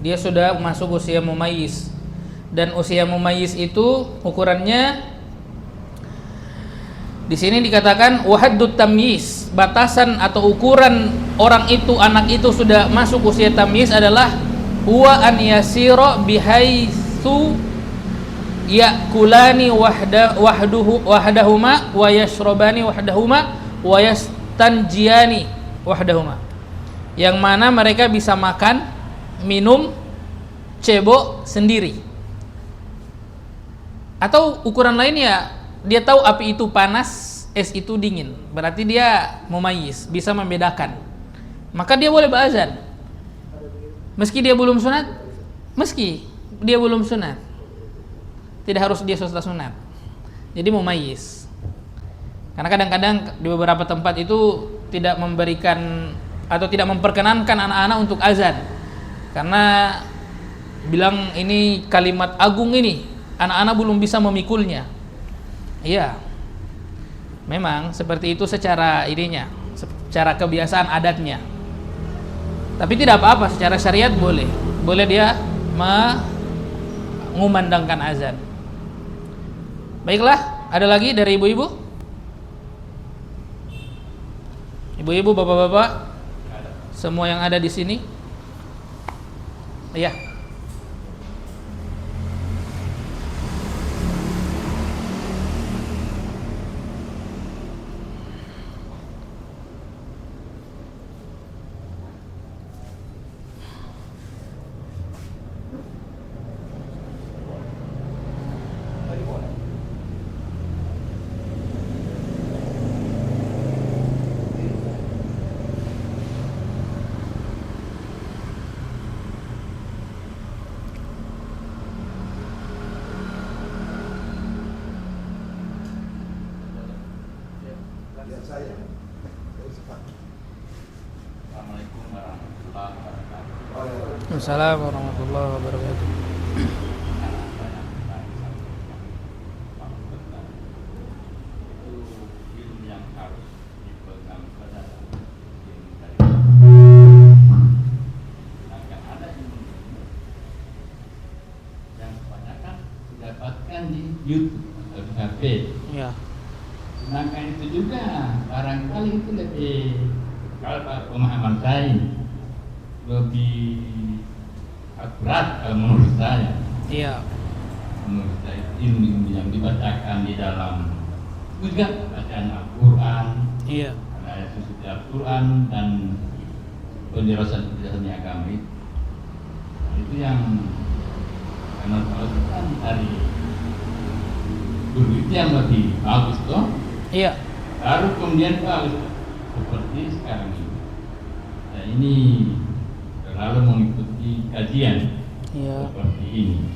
Dia sudah masuk usia mumayyiz. Dan usia mumayyiz itu ukurannya di sini dikatakan wahaddut tamyiz, batasan atau ukuran orang itu, anak itu sudah masuk usia tamyiz adalah huwa an yasira bihaitsu yakulani wahdahuma wa yashrabani wahdahuma wa yastanjiyani wahdahuma, yang mana mereka bisa makan, minum, cebok sendiri. Atau ukuran lainnya, dia tahu api itu panas, es itu dingin, berarti dia mumayyiz, bisa membedakan, maka dia boleh beazan meski dia belum sunat, tidak harus dia sunat, jadi mumayyiz. Karena kadang-kadang di beberapa tempat itu tidak memberikan atau tidak memperkenankan anak-anak untuk azan karena bilang ini kalimat agung, ini anak-anak belum bisa memikulnya. Iya, memang seperti itu secara ininya, secara kebiasaan adatnya. Tapi tidak apa-apa, secara syariat boleh dia mengumandangkan azan. Baiklah, ada lagi dari ibu-ibu? Ibu-ibu, bapak-bapak, semua yang ada di sini? Iya. Assalamualaikum warahmatullahi wabarakatuh. Dapatkan di YouTube atau di HP. Ya. Sedangkan itu juga barangkali itu lebih, kalau pemahaman saya lebih akurat kalau menurut saya. Iya. Menurut saya ilmu yang dibacakan di dalam juga bacaan Al-Quran, Iya. ayat suci Al-Quran dan penjelasan agama itu yang karena kalau kan dari guru itu yang lebih bagus toh. Iya. Baru kemudian bagus seperti sekarang ini. Nah, ini terlalu mengikuti kajian seperti ini.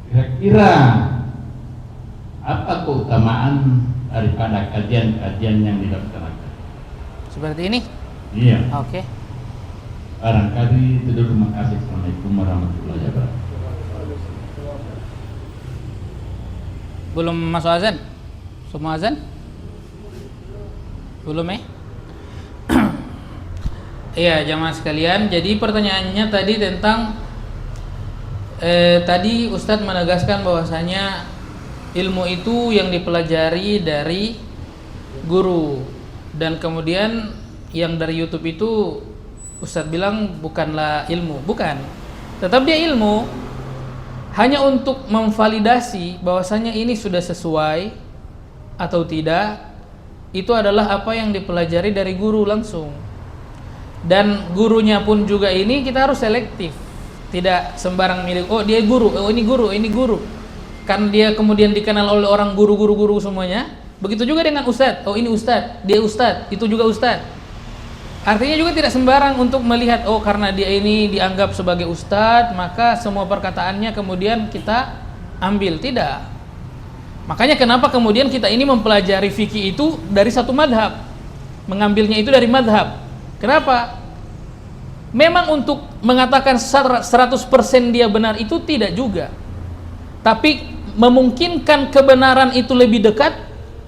Kira-kira apa keutamaan daripada kajian-kajian yang dilaksanakan? Seperti ini? Iya. Oke. Barangkali itu dulu. Terima kasih. Assalamualaikum warahmatullahi wabarakatuh. Belum masuk azan? Belum azan? Belum ya? Iya, jamaah sekalian. Jadi pertanyaannya tadi tentang tadi Ustadz menegaskan bahwasanya ilmu itu yang dipelajari dari guru, dan kemudian yang dari YouTube itu Ustadz bilang bukanlah ilmu, bukan. Tetap dia ilmu, hanya untuk memvalidasi bahwasanya ini sudah sesuai atau tidak. Itu adalah apa yang dipelajari dari guru langsung. Dan gurunya pun juga ini kita harus selektif. Tidak sembarang milik, oh dia guru, oh ini guru, ini guru. Kan dia kemudian dikenal oleh orang guru semuanya. Begitu juga dengan ustadz, oh ini ustadz, dia ustadz, itu juga ustadz. Artinya juga tidak sembarang untuk melihat, oh karena dia ini dianggap sebagai ustadz, maka semua perkataannya kemudian kita ambil. Tidak. Makanya kenapa kemudian kita ini mempelajari fikih itu dari satu madhab, mengambilnya itu dari madhab. Kenapa? Memang untuk mengatakan 100% dia benar itu tidak juga. Tapi memungkinkan kebenaran itu lebih dekat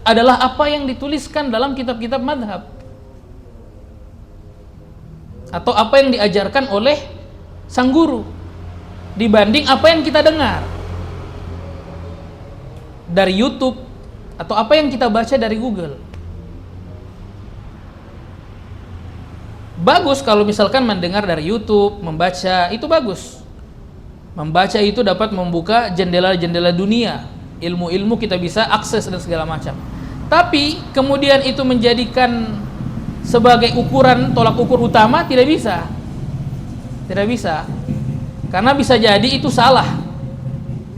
adalah apa yang dituliskan dalam kitab-kitab madhab, atau apa yang diajarkan oleh sang guru, dibanding apa yang kita dengar dari YouTube atau apa yang kita baca dari Google. Bagus kalau misalkan mendengar dari YouTube, membaca itu bagus. Membaca itu dapat membuka jendela-jendela dunia, ilmu-ilmu kita bisa akses dan segala macam. Tapi kemudian itu menjadikan sebagai ukuran, tolak ukur utama, tidak bisa. Tidak bisa. Karena bisa jadi itu salah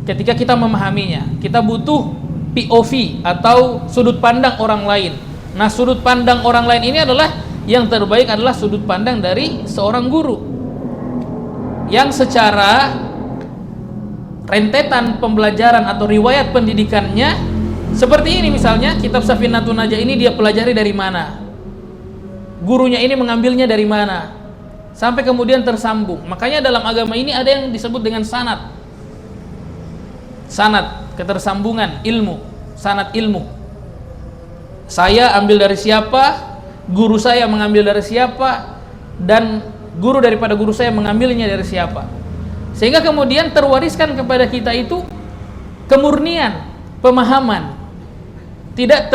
ketika kita memahaminya. Kita butuh POV atau sudut pandang orang lain. Nah, sudut pandang orang lain ini adalah yang terbaik adalah sudut pandang dari seorang guru yang secara rentetan pembelajaran atau riwayat pendidikannya seperti ini. Misalnya kitab Safinatun Najah ini dia pelajari dari mana, gurunya ini mengambilnya dari mana, sampai kemudian tersambung. Makanya dalam agama ini ada yang disebut dengan sanad, ketersambungan ilmu, sanad ilmu. Saya ambil dari siapa, guru saya mengambil dari siapa, dan guru daripada guru saya mengambilnya dari siapa, sehingga kemudian terwariskan kepada kita itu kemurnian pemahaman, tidak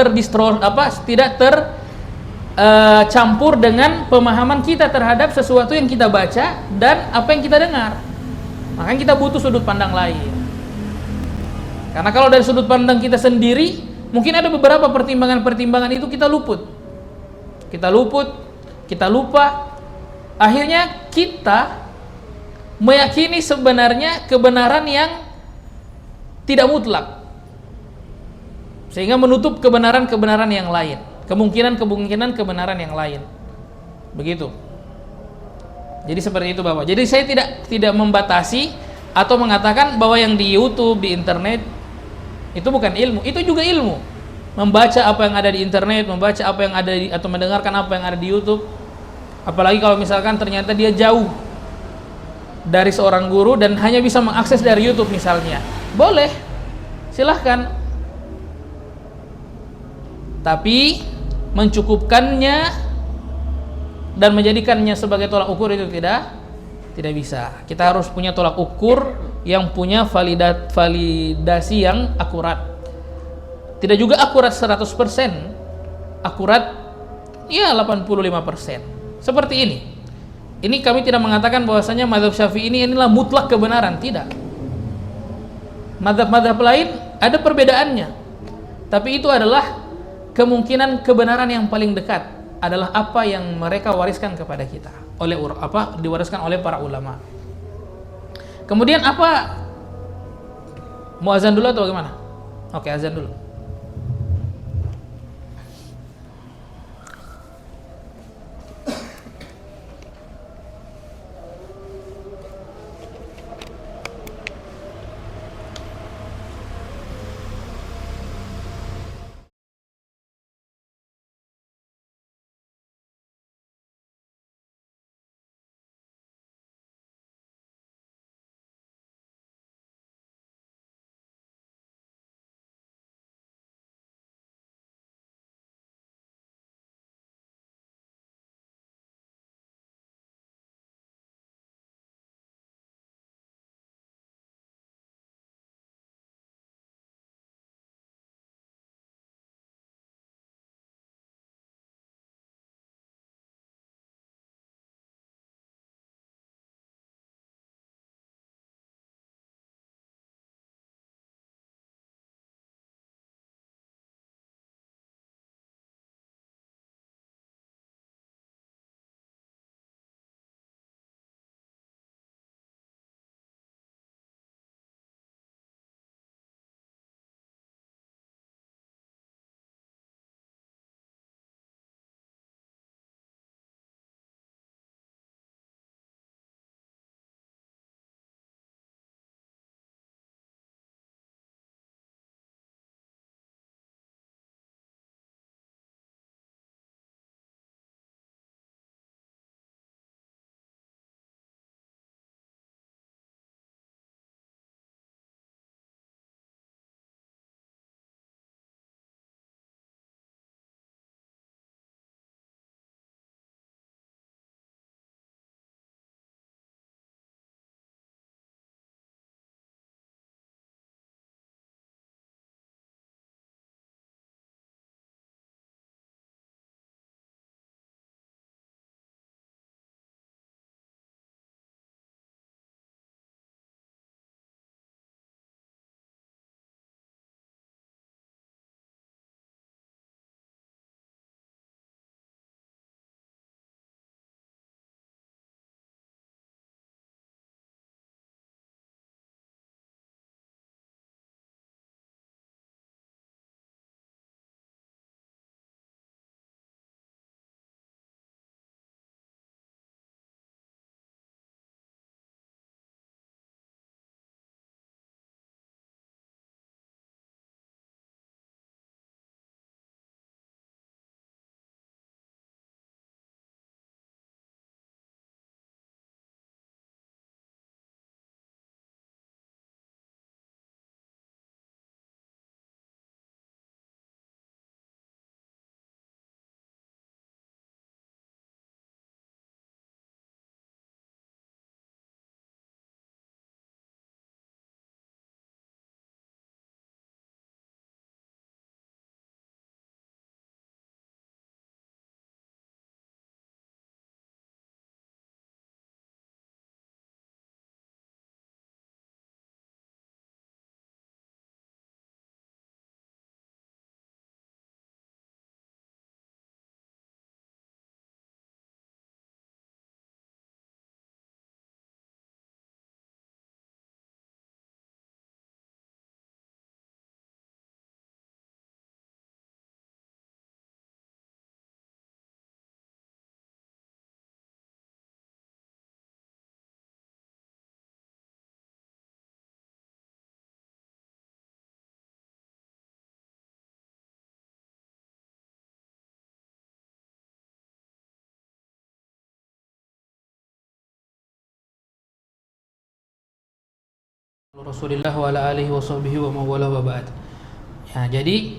tercampur dengan pemahaman kita terhadap sesuatu yang kita baca dan apa yang kita dengar. Makanya kita butuh sudut pandang lain, karena kalau dari sudut pandang kita sendiri mungkin ada beberapa pertimbangan itu kita lupa. Akhirnya kita meyakini sebenarnya kebenaran yang tidak mutlak, sehingga menutup kebenaran yang lain, kemungkinan kebenaran yang lain. Begitu. Jadi seperti itu Bapak. Jadi saya tidak membatasi atau mengatakan bahwa yang di YouTube, di internet itu bukan ilmu. Itu juga ilmu. Membaca apa yang ada di internet, membaca apa yang ada atau mendengarkan apa yang ada di YouTube. Apalagi kalau misalkan ternyata dia jauh dari seorang guru dan hanya bisa mengakses dari YouTube misalnya. Boleh. Silahkan. Tapi mencukupkannya dan menjadikannya sebagai tolak ukur itu tidak bisa. Kita harus punya tolak ukur yang punya validasi yang akurat. Tidak juga akurat 100%, akurat ya 85%. Seperti ini. Ini kami tidak mengatakan bahwasanya mazhab Syafi'i inilah mutlak kebenaran, tidak. Mazhab-mazhab lain ada perbedaannya. Tapi itu adalah kemungkinan kebenaran yang paling dekat adalah apa yang mereka wariskan kepada kita diwariskan oleh para ulama. Kemudian apa? Mau azan dulu atau bagaimana? Oke, azan dulu. Rasulullah wa ala alihi wa sahbihi wa mawala wa ba'd. Ya, jadi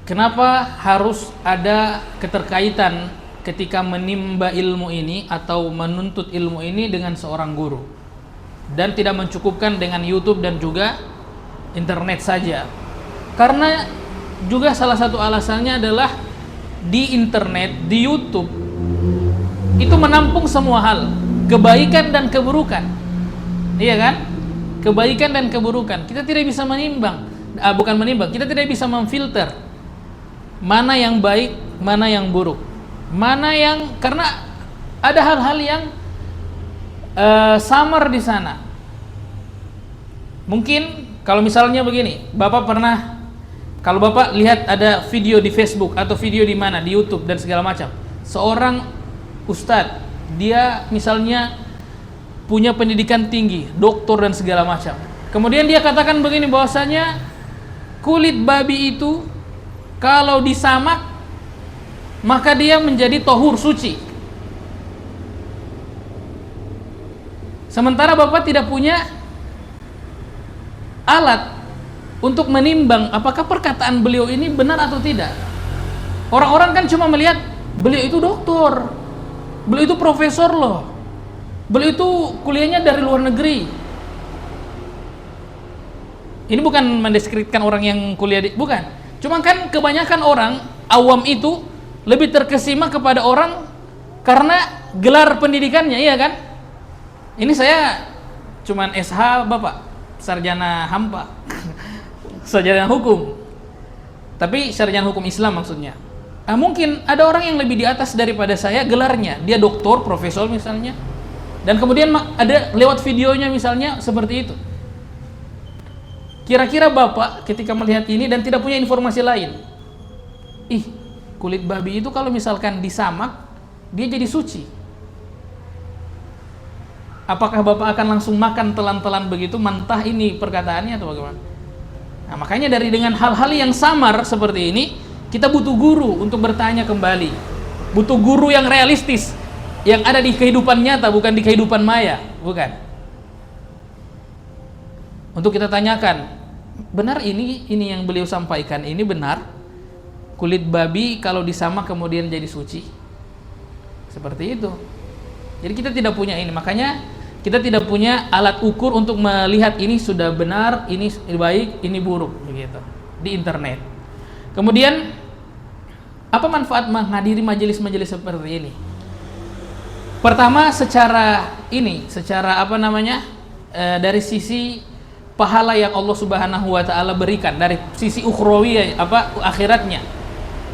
kenapa harus ada keterkaitan ketika menimba ilmu ini atau menuntut ilmu ini dengan seorang guru, dan tidak mencukupkan dengan YouTube dan juga internet saja? Karena juga salah satu alasannya adalah di internet, di YouTube itu menampung semua hal, kebaikan dan keburukan. Iya kan? Kebaikan dan keburukan. Kita tidak bisa menimbang, bukan menimbang, kita tidak bisa memfilter mana yang baik, mana yang buruk, mana yang, karena ada hal-hal yang samar di sana. Mungkin kalau misalnya begini, Bapak pernah, kalau Bapak lihat ada video di Facebook atau video di mana, di YouTube dan segala macam, seorang ustadz, dia misalnya punya pendidikan tinggi, doktor dan segala macam, kemudian dia katakan begini, bahwasanya kulit babi itu kalau disamak maka dia menjadi tohur, suci. Sementara Bapak tidak punya alat untuk menimbang apakah perkataan beliau ini benar atau tidak. Orang-orang kan cuma melihat beliau itu doktor, beliau itu profesor loh, beliau itu kuliahnya dari luar negeri. Ini bukan mendeskripsikan orang yang kuliah bukan. Cuma kan kebanyakan orang awam itu lebih terkesima kepada orang karena gelar pendidikannya, iya kan? Ini saya cuman SH Bapak, sarjana hampa, sarjana hukum, tapi sarjana hukum Islam maksudnya. Mungkin ada orang yang lebih di atas daripada saya gelarnya, dia doktor, profesor misalnya, dan kemudian ada lewat videonya misalnya seperti itu. Kira-kira Bapak ketika melihat ini dan tidak punya informasi lain, kulit babi itu kalau misalkan disamak dia jadi suci, apakah Bapak akan langsung makan telan-telan begitu, mentah ini perkataannya atau bagaimana? Nah, makanya dari dengan hal-hal yang samar seperti ini, kita butuh guru untuk bertanya kembali, butuh guru yang realistis, yang ada di kehidupan nyata, bukan di kehidupan maya, bukan. Untuk kita tanyakan, benar ini yang beliau sampaikan ini benar? Kulit babi kalau disamak kemudian jadi suci? Seperti itu. Jadi kita tidak punya ini, makanya kita tidak punya alat ukur untuk melihat ini sudah benar, ini baik, ini buruk, begitu di internet. Kemudian apa manfaat menghadiri majelis-majelis seperti ini? Pertama, secara dari sisi pahala yang Allah Subhanahu wa taala berikan, dari sisi ukhrawiyah, akhiratnya.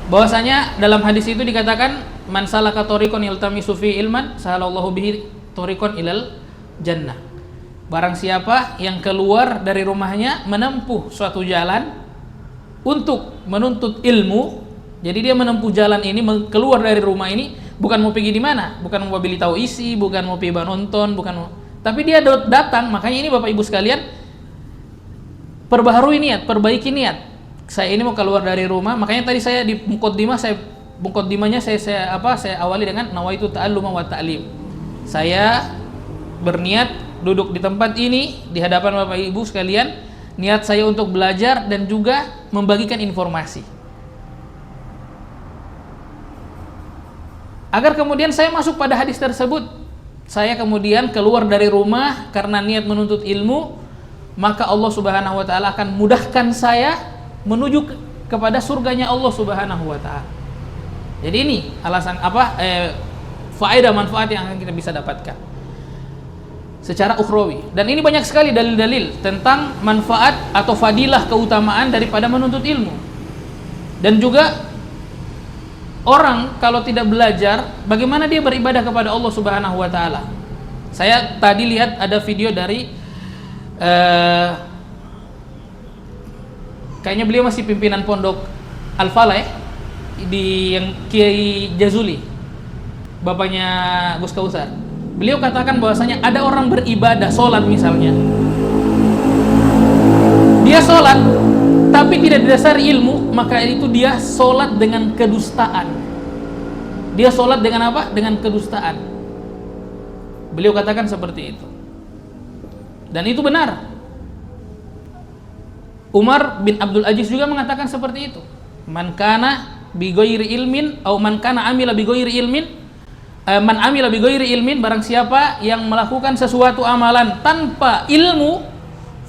Bahwasanya dalam hadis itu dikatakan, man salaka tariqan yaltamisu fi ilman sahalallahu bihi tariqan ilal jannah. Barang siapa yang keluar dari rumahnya menempuh suatu jalan untuk menuntut ilmu, jadi dia menempuh jalan ini, keluar dari rumah ini bukan mau pergi di mana, bukan mau beli tahu isi, bukan mau pergi nonton, tapi dia datang. Makanya ini Bapak Ibu sekalian, perbaharui niat, perbaiki niat. Saya ini mau keluar dari rumah, makanya tadi saya di muqaddimahnya saya awali dengan nawaitu ta'alluma wa ta'lim. Saya berniat duduk di tempat ini di hadapan Bapak Ibu sekalian, niat saya untuk belajar dan juga membagikan informasi. Agar kemudian saya masuk pada hadis tersebut, saya kemudian keluar dari rumah karena niat menuntut ilmu, maka Allah Subhanahu wa taala akan mudahkan saya menuju kepada surganya Allah Subhanahu wa taala. Jadi ini alasan faedah manfaat yang akan kita bisa dapatkan secara ukhrawi. Dan ini banyak sekali dalil-dalil tentang manfaat atau fadilah, keutamaan daripada menuntut ilmu. Dan juga orang kalau tidak belajar, bagaimana dia beribadah kepada Allah Subhanahu wa taala? Saya tadi lihat ada video dari kayaknya beliau masih pimpinan pondok Al-Falah di yang Kiai Jazuli, bapaknya Gus Kausar. Beliau katakan bahwasanya ada orang beribadah, sholat misalnya, dia sholat tapi tidak didasari ilmu, maka itu dia sholat dengan kedustaan. Dia sholat dengan apa? Dengan kedustaan. Beliau katakan seperti itu. Dan itu benar. Umar bin Abdul Aziz juga mengatakan seperti itu. Man kana bi ghairi ilmin atau man kana amila bi ghairi ilmin, man amila bi ghairi ilmin, barang siapa yang melakukan sesuatu amalan tanpa ilmu,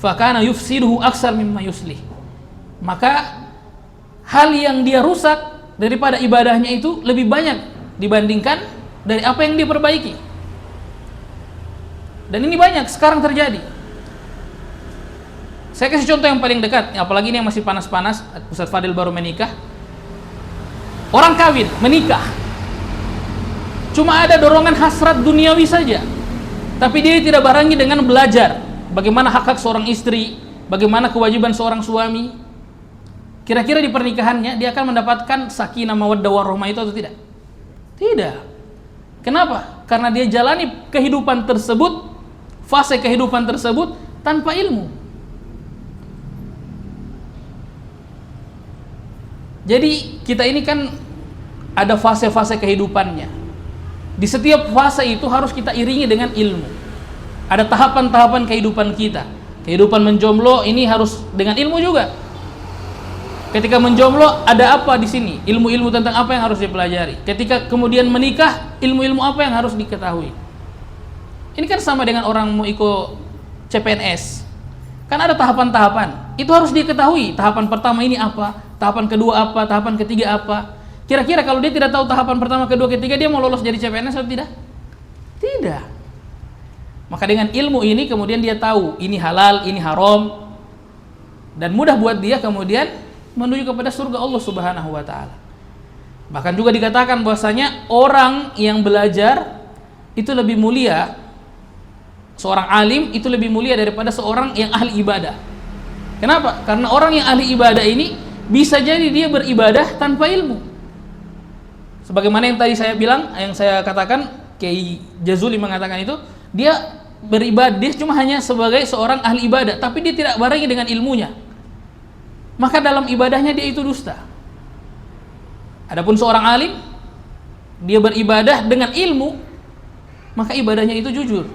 fakana yufsiduhu aksar mimma yuslih. Maka hal yang dia rusak daripada ibadahnya itu lebih banyak dibandingkan dari apa yang dia perbaiki. Dan ini banyak sekarang terjadi. Saya kasih contoh yang paling dekat, apalagi ini yang masih panas-panas. Ustaz Fadil baru menikah. Orang kawin, menikah, cuma ada dorongan hasrat duniawi saja, tapi dia tidak barengi dengan belajar bagaimana hak-hak seorang istri, bagaimana kewajiban seorang suami. Kira-kira di pernikahannya dia akan mendapatkan sakinah mawaddah warahmah itu atau tidak? Tidak. Kenapa? Karena dia jalani kehidupan tersebut, fase kehidupan tersebut tanpa ilmu. Jadi kita ini kan ada fase-fase kehidupannya. Di setiap fase itu harus kita iringi dengan ilmu. Ada tahapan-tahapan kehidupan kita. Kehidupan menjomblo ini harus dengan ilmu juga. Ketika menjomblo ada apa di sini? Ilmu-ilmu tentang apa yang harus dipelajari. Ketika kemudian menikah, ilmu-ilmu apa yang harus diketahui. Ini kan sama dengan orang mau ikut CPNS. Kan ada tahapan-tahapan. Itu harus diketahui. Tahapan pertama ini apa? Tahapan kedua apa? Tahapan ketiga apa? Kira-kira kalau dia tidak tahu tahapan pertama, kedua, ketiga, dia mau lolos jadi CPNS atau tidak? Tidak. Maka dengan ilmu ini kemudian dia tahu ini halal, ini haram, dan mudah buat dia kemudian menuju kepada surga Allah Subhanahu wa taala. Bahkan juga dikatakan bahwasanya orang yang belajar itu lebih mulia, seorang alim itu lebih mulia daripada seorang yang ahli ibadah. Kenapa? Karena orang yang ahli ibadah ini bisa jadi dia beribadah tanpa ilmu. Sebagaimana yang tadi saya bilang, yang saya katakan, Kiai Jazuli mengatakan itu, dia beribadah, dia cuma hanya sebagai seorang ahli ibadah, tapi dia tidak barengi dengan ilmunya. Maka dalam ibadahnya dia itu dusta. Adapun seorang alim, dia beribadah dengan ilmu, maka ibadahnya itu jujur.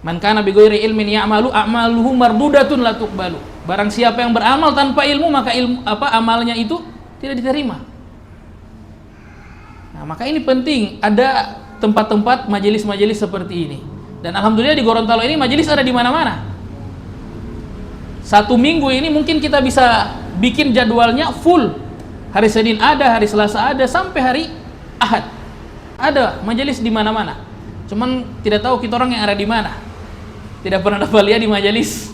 Man kana bi ghairi ilmin ya'malu a'maluhu mardudatun la tuqbalu. Barang siapa yang beramal tanpa ilmu, maka amalnya itu tidak diterima. Nah, maka ini penting ada tempat-tempat majelis-majelis seperti ini. Dan alhamdulillah di Gorontalo ini majelis ada di mana-mana. Satu minggu ini mungkin kita bisa bikin jadwalnya full. Hari Senin ada, hari Selasa ada, sampai hari Ahad. Ada majelis di mana-mana. Cuman tidak tahu kita orang yang ada di mana. Tidak pernah dapat lihat di majelis.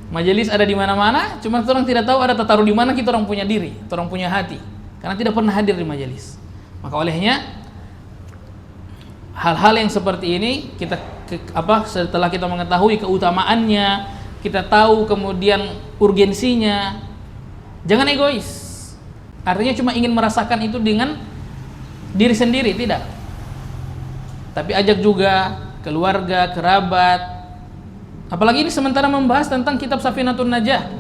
Majelis ada di mana-mana, cuman kita orang tidak tahu ada taruh di mana kita orang punya diri, kita orang punya hati. Karena tidak pernah hadir di majelis. Maka olehnya hal-hal yang seperti ini kita setelah kita mengetahui keutamaannya, kita tahu kemudian urgensinya, jangan egois. Artinya cuma ingin merasakan itu dengan diri sendiri, tidak. Tapi ajak juga keluarga, kerabat. Apalagi ini sementara membahas tentang kitab Safinatun Najah.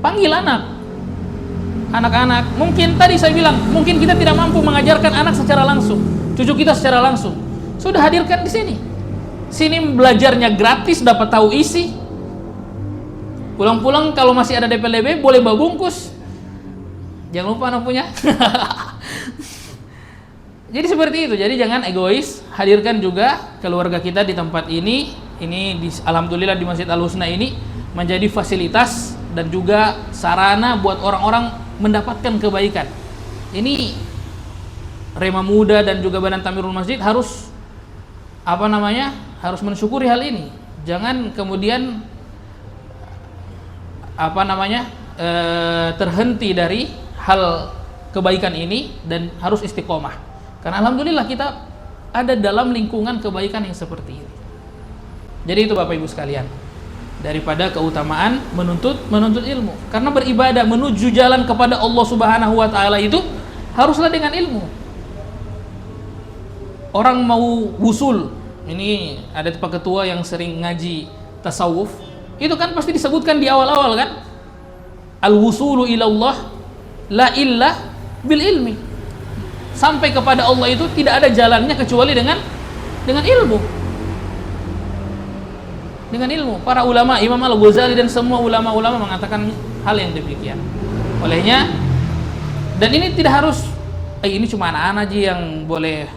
Panggil anak-anak. Mungkin tadi saya bilang, mungkin kita tidak mampu mengajarkan anak secara langsung, cucu kita secara langsung. Sudah hadirkan di sini. Sini belajarnya gratis, dapat tahu isi. Pulang-pulang kalau masih ada DP-DP boleh bawa bungkus. Jangan lupa anak punya. Jadi seperti itu. Jadi jangan egois. Hadirkan juga keluarga kita di tempat ini. Ini alhamdulillah di Masjid Al-Husna ini menjadi fasilitas dan juga sarana buat orang-orang mendapatkan kebaikan. Ini Rema Muda dan juga Badan Tamirul Masjid harus harus mensyukuri hal ini. Jangan kemudian terhenti dari hal kebaikan ini dan harus istiqomah. Karena alhamdulillah kita ada dalam lingkungan kebaikan yang seperti ini. Jadi itu Bapak Ibu sekalian, daripada keutamaan menuntut ilmu. Karena beribadah menuju jalan kepada Allah Subhanahu wa taala itu haruslah dengan ilmu. Orang mau wusul, ini ada Pak Ketua yang sering ngaji tasawuf, itu kan pasti disebutkan di awal-awal kan? Al-wusulu ilallah la illah bil ilmi. Sampai kepada Allah itu tidak ada jalannya kecuali dengan Dengan ilmu. Dengan ilmu. Para ulama, Imam Al-Ghazali dan semua ulama-ulama mengatakan hal yang demikian. Olehnya, dan ini tidak harus ini cuma anak-anak aja yang boleh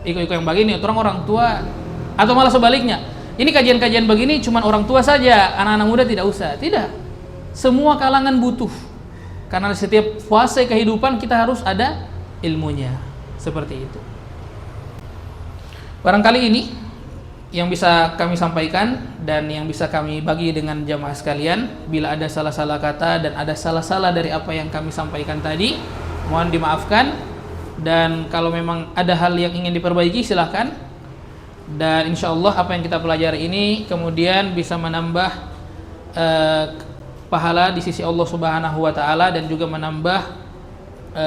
ikut-ikut yang begini, orang tua, atau malah sebaliknya. Ini kajian-kajian begini cuma orang tua saja, anak-anak muda tidak usah. Tidak. Semua kalangan butuh. Karena setiap fase kehidupan kita harus ada ilmunya. Seperti itu. Barangkali ini yang bisa kami sampaikan dan yang bisa kami bagi dengan jamaah sekalian. Bila ada salah-salah kata dan ada salah-salah dari apa yang kami sampaikan tadi, mohon dimaafkan. Dan kalau memang ada hal yang ingin diperbaiki, silahkan. Dan insya Allah apa yang kita pelajari ini kemudian bisa menambah pahala di sisi Allah Subhanahu wa Ta'ala, dan juga menambah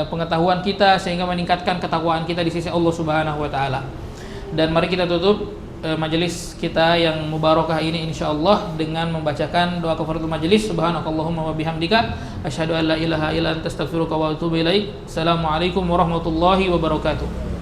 pengetahuan kita sehingga meningkatkan ketakwaan kita di sisi Allah Subhanahu wa Ta'ala. Dan mari kita tutup majelis kita yang mubarakah ini insyaallah dengan membacakan doa kafaratul majelis. Subhanakallahumma wa bihamdika asyhadu an la ilaha illa anta astaghfiruka wa atubu ilaik. Assalamualaikum warahmatullahi wabarakatuh.